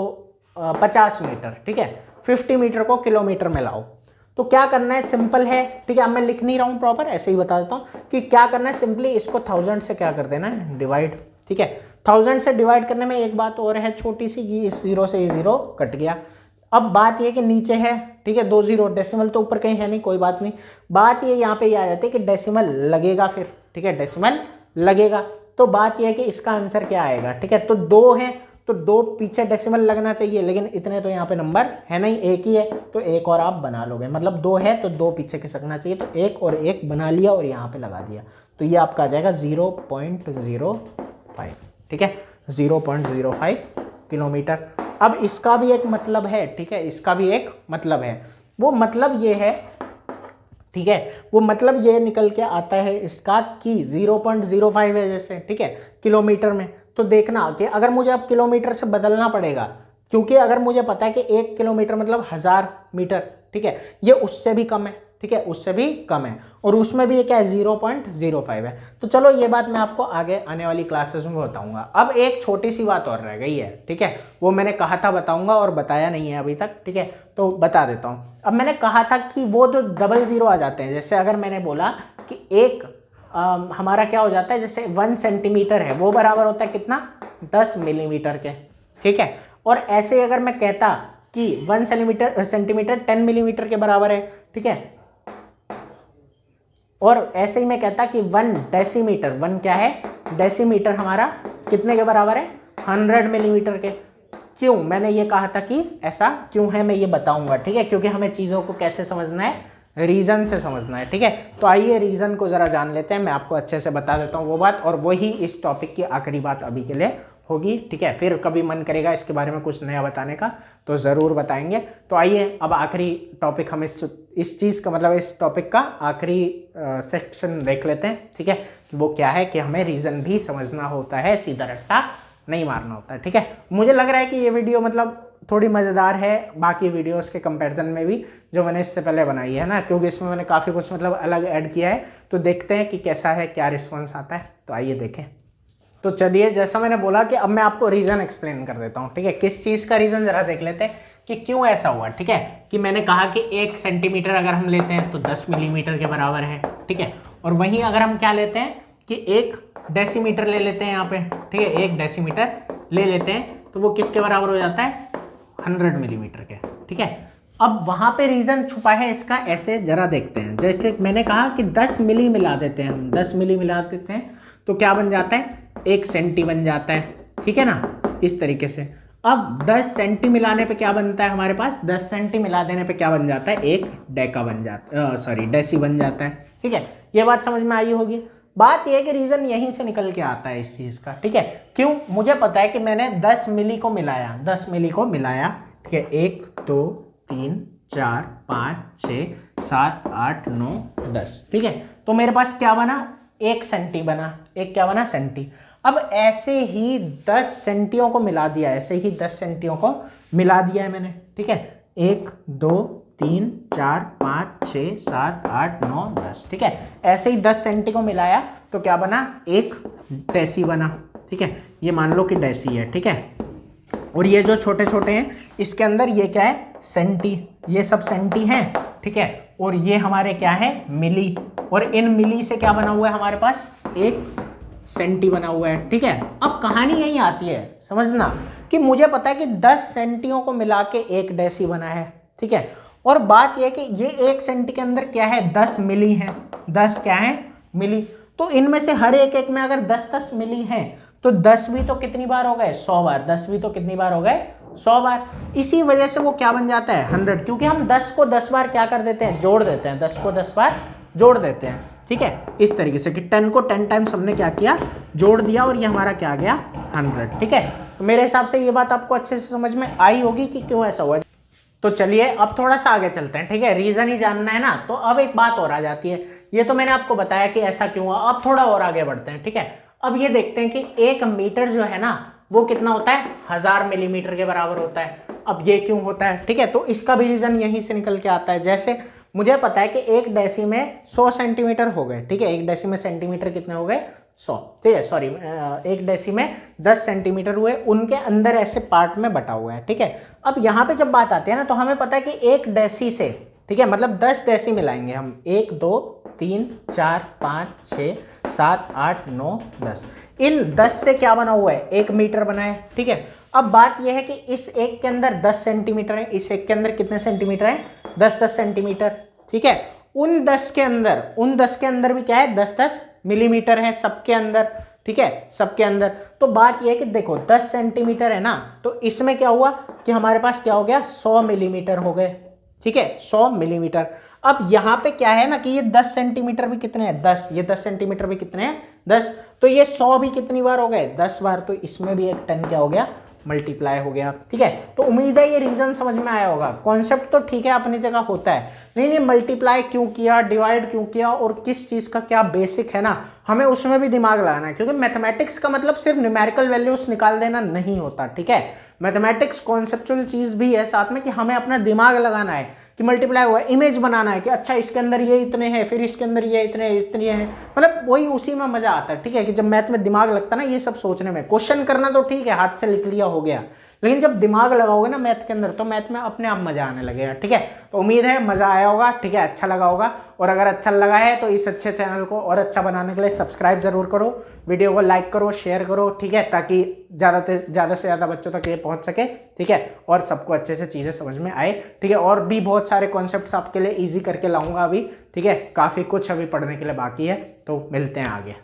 50 मीटर, ठीक है, 50 मीटर को किलोमीटर में लाओ। तो क्या करना है, सिंपल है, ठीक है। अब मैं लिख नहीं रहा हूँ प्रॉपर, ऐसे ही बता देता हूँ कि क्या करना है। सिंपली इसको 1000 से क्या कर देना है, डिवाइड। ठीक है, 1000 से डिवाइड करने में एक बात और है छोटी सी, कि इस जीरो से ये जीरो कट गया। अब बात ये कि नीचे है, ठीक है, 2 जीरो, डेसिमल तो ऊपर कहीं है नहीं, कोई बात नहीं। बात ये यहाँ पे आ जाती है कि डेसिमल लगेगा फिर, ठीक है, डेसिमल लगेगा। तो बात ये है कि इसका आंसर क्या आएगा, ठीक है। तो 2 है तो 2 पीछे डेसिमल लगना चाहिए, लेकिन इतने तो यहाँ पे नंबर है नहीं, एक ही है, तो एक और आप बना लोगे। मतलब 2 है तो 2 पीछे खिसकना चाहिए, तो 1 और 1 बना लिया और यहाँ पे लगा दिया। तो ये आपका आ जाएगा 0.05, ठीक है, 0.05 किलोमीटर। अब इसका भी एक मतलब है, ठीक है, इसका भी एक मतलब है। वो मतलब ये है, ठीक है, वो मतलब ये निकल के आता है इसका कि 0.05 है जैसे, ठीक है, किलोमीटर में। तो देखना कि अगर मुझे अब किलोमीटर से बदलना पड़ेगा, क्योंकि अगर मुझे पता है कि 1 किलोमीटर मतलब 1000 मीटर, ठीक है, ये उससे भी कम है, ठीक है, उससे भी कम है, और उसमें भी ये क्या है, 0.05 है। तो चलो ये बात मैं आपको आगे आने वाली क्लासेस में बताऊंगा। अब एक छोटी सी बात और रह गई है, ठीक है, वो मैंने कहा था बताऊंगा और बताया नहीं है अभी तक, ठीक है, तो बता देता हूँ। अब मैंने कहा था कि वो जो 00 आ जाते हैं, जैसे अगर मैंने बोला कि एक हमारा क्या हो जाता है, जैसे 1 सेंटीमीटर है, वो बराबर होता है कितना, 10 मिलीमीटर के, ठीक है। और ऐसे अगर मैं कहता कि 1 सेंटीमीटर 10 मिलीमीटर के बराबर है, ठीक है, और ऐसे ही मैं कहता कि 1 डेसीमीटर, 1 क्या है, डेसीमीटर हमारा कितने के बराबर है, 100 मिलीमीटर के। क्यों मैंने ये कहा था कि ऐसा क्यों है, मैं ये बताऊंगा, ठीक है, क्योंकि हमें चीज़ों को कैसे समझना है, रीजन से समझना है, ठीक है। तो आइए रीजन को जरा जान लेते हैं, मैं आपको अच्छे से बता देता हूँ वो बात, और वही इस टॉपिक की आखिरी बात अभी के लिए होगी, ठीक है। फिर कभी मन करेगा इसके बारे में कुछ नया बताने का तो ज़रूर बताएंगे। तो आइए अब आखिरी टॉपिक हम इस चीज़ का मतलब इस टॉपिक का आखिरी सेक्शन देख लेते हैं, ठीक है, कि वो क्या है, कि हमें रीज़न भी समझना होता है, सीधा रट्टा नहीं मारना होता है, ठीक है। मुझे लग रहा है कि ये वीडियो मतलब थोड़ी मज़ेदार है बाकी वीडियोस के कंपैरिजन में भी जो मैंने इससे पहले बनाई है ना, क्योंकि इसमें मैंने काफ़ी कुछ मतलब अलग ऐड किया है। तो देखते हैं कि कैसा है, क्या रिस्पॉन्स आता है, तो आइए देखें। तो चलिए, जैसा मैंने बोला कि अब मैं आपको रीज़न एक्सप्लेन कर देता हूँ, ठीक है। किस चीज़ का रीज़न ज़रा देख लेते हैं कि क्यों ऐसा हुआ, ठीक है। कि मैंने कहा कि 1 सेंटीमीटर अगर हम लेते हैं तो 10 मिलीमीटर के बराबर है, ठीक है। और वहीं अगर हम क्या लेते हैं कि 1 डेसीमीटर ले लेते हैं यहाँ पे, ठीक है, 1 डेसीमीटर ले लेते हैं तो वो किसके बराबर हो जाता है, 100 मिलीमीटर के, ठीक है। अब वहाँ पे रीज़न छुपा है इसका, ऐसे जरा देखते हैं। जैसे मैंने कहा कि 10 मिली मिला देते हैं हम, 10 मिली मिला देते हैं तो क्या बन जाता है, 1 सेंटी बन जाता है, ठीक है ना, इस तरीके से। अब 10 सेंटी मिलाने पे क्या बनता है हमारे पास, 10 सेंटी मिला देने पे क्या बन जाता है, 1 डेका बन जाता है, डेसी बन जाता है, ठीक है। ये बात समझ में आई होगी। बात यह है कि रीज़न यहीं से निकल के आता है इस चीज़ का, ठीक है। क्यों, मुझे पता है कि मैंने 10 मिली को मिलाया, 10 मिली को मिलाया, ठीक है, 1 2 3 4 5 6 7 8 9 10, ठीक है। तो मेरे पास क्या बना, 1 सेंटी बना, एक क्या बना, सेंटी। अब ऐसे ही 10 सेंटियों को मिला दिया, ऐसे ही 10 सेंटियों को मिला दिया है मैंने, ठीक है, 1 2 3 4 5 6 7 8 9 10, ठीक है। ऐसे ही 10 सेंटी को मिलाया तो क्या बना, 1 डेसी बना, ठीक है। ये मान लो कि डेसी है, ठीक है। और ये जो छोटे छोटे हैं इसके अंदर ये क्या है, सेंटी, ये सब सेंटी हैं, ठीक है। और ये हमारे क्या है, मिली, और इन मिली से क्या बना हुआ है हमारे पास, 1 सेंटी बना हुआ है, ठीक है। अब कहानी यही आती है समझना कि मुझे पता है कि 10 सेंटियों को मिला के 1 डेसी बना है, ठीक है। और बात यह कि ये 1 सेंटी के अंदर क्या है, 10 मिली है, 10 क्या है, मिली। तो इनमें से हर एक में अगर 10-10 मिली हैं तो 10 भी तो कितनी बार हो गए, 100 बार, 10 भी तो कितनी बार हो गए, 100 बार। इसी वजह से वो क्या बन जाता है, 100, क्योंकि हम 10 को 10 बार क्या कर देते हैं, जोड़ देते हैं, 10 को 10 बार जोड़ देते हैं, ठीक है। इस तरीके से कि 10 को 10 टाइम्स हमने क्या किया, जोड़ दिया, और ये हमारा क्या आ गया, 100, ठीक है। तो मेरे हिसाब से ये बात आपको अच्छे से समझ में आई होगी कि क्यों ऐसा हुआ। तो चलिए अब थोड़ा सा आगे चलते हैं, ठीक है, रीजन ही जानना है ना। तो अब एक बात और आ जाती है, ये तो मैंने आपको बताया कि ऐसा क्यों हुआ, अब थोड़ा और आगे बढ़ते हैं, ठीक है। अब ये देखते हैं कि 1 मीटर जो है ना वो कितना होता है 1000 मिलीमीटर के बराबर होता है। अब ये क्यों होता है, ठीक है, तो इसका भी रीजन यहीं से निकल के आता है। जैसे मुझे पता है कि एक डेसी में 100 सेंटीमीटर हो गए, ठीक है, एक डेसी में सेंटीमीटर कितने हो गए 100, ठीक है, सॉरी, एक डेसी में 10 सेंटीमीटर हुए, उनके अंदर ऐसे पार्ट में बटा हुआ है, ठीक है। अब यहाँ पे जब बात आती है ना, तो हमें पता है कि एक डेसी से, ठीक है, मतलब 10 डेसी मिलाएंगे हम, 1 2 3 4 5 6 7 8 9 10, इन 10 से क्या बना हुआ है, 1 मीटर बना है, ठीक है। अब बात यह है कि इस एक के अंदर 10 सेंटीमीटर है, इस एक के अंदर कितने सेंटीमीटर है, 10 सेंटीमीटर, ठीक है। उन 10 के अंदर भी क्या है, 10 मिलीमीटर है सबके अंदर, ठीक है, सबके अंदर। तो बात यह है कि देखो 10 सेंटीमीटर है ना, तो इसमें क्या हुआ कि हमारे पास क्या हो गया, 100 मिलीमीटर हो गए, ठीक है, 100 मिलीमीटर। अब यहाँ पे क्या है ना कि ये 10 सेंटीमीटर भी कितने हैं, 10, ये 10 सेंटीमीटर भी कितने हैं, 10, तो ये 100 भी कितनी बार हो गए, 10 बार, तो इसमें भी 1 टन क्या हो गया, मल्टीप्लाई हो गया, ठीक है। तो उम्मीद है ये रीजन समझ में आया होगा। कॉन्सेप्ट तो ठीक है, अपनी जगह होता है, लेकिन ये मल्टीप्लाई क्यों किया, डिवाइड क्यों किया, और किस चीज का क्या बेसिक है ना, हमें उसमें भी दिमाग लगाना है, क्योंकि मैथमेटिक्स का मतलब सिर्फ न्यूमेरिकल वैल्यूज निकाल देना नहीं होता, ठीक है। मैथमेटिक्स कॉन्सेप्चुअल चीज भी है साथ में, कि हमें अपना दिमाग लगाना है कि मल्टीप्लाई हुआ है, इमेज बनाना है कि अच्छा इसके अंदर ये इतने हैं, फिर इसके अंदर ये इतने हैं, मतलब वही उसी में मजा आता है, ठीक है, कि जब मैथ में दिमाग लगता है ना ये सब सोचने में। क्वेश्चन करना तो ठीक है, हाथ से लिख लिया हो गया, लेकिन जब दिमाग लगाओगे ना मैथ के अंदर, तो मैथ में अपने आप मजा आने लगेगा, ठीक है। तो उम्मीद है मजा आया होगा, ठीक है, अच्छा लगा होगा, और अगर अच्छा लगा है तो इस अच्छे चैनल को और अच्छा बनाने के लिए सब्सक्राइब जरूर करो, वीडियो को लाइक करो, शेयर करो, ठीक है, ताकि ज़्यादा से ज़्यादा बच्चों तक ये पहुंच सके, ठीक है, और सबको अच्छे से चीज़ें समझ में आए, ठीक है। और भी बहुत सारे कॉन्सेप्ट्स आपके लिए ईजी करके लाऊंगा अभी, ठीक है, काफ़ी कुछ अभी पढ़ने के लिए बाकी है, तो मिलते हैं आगे।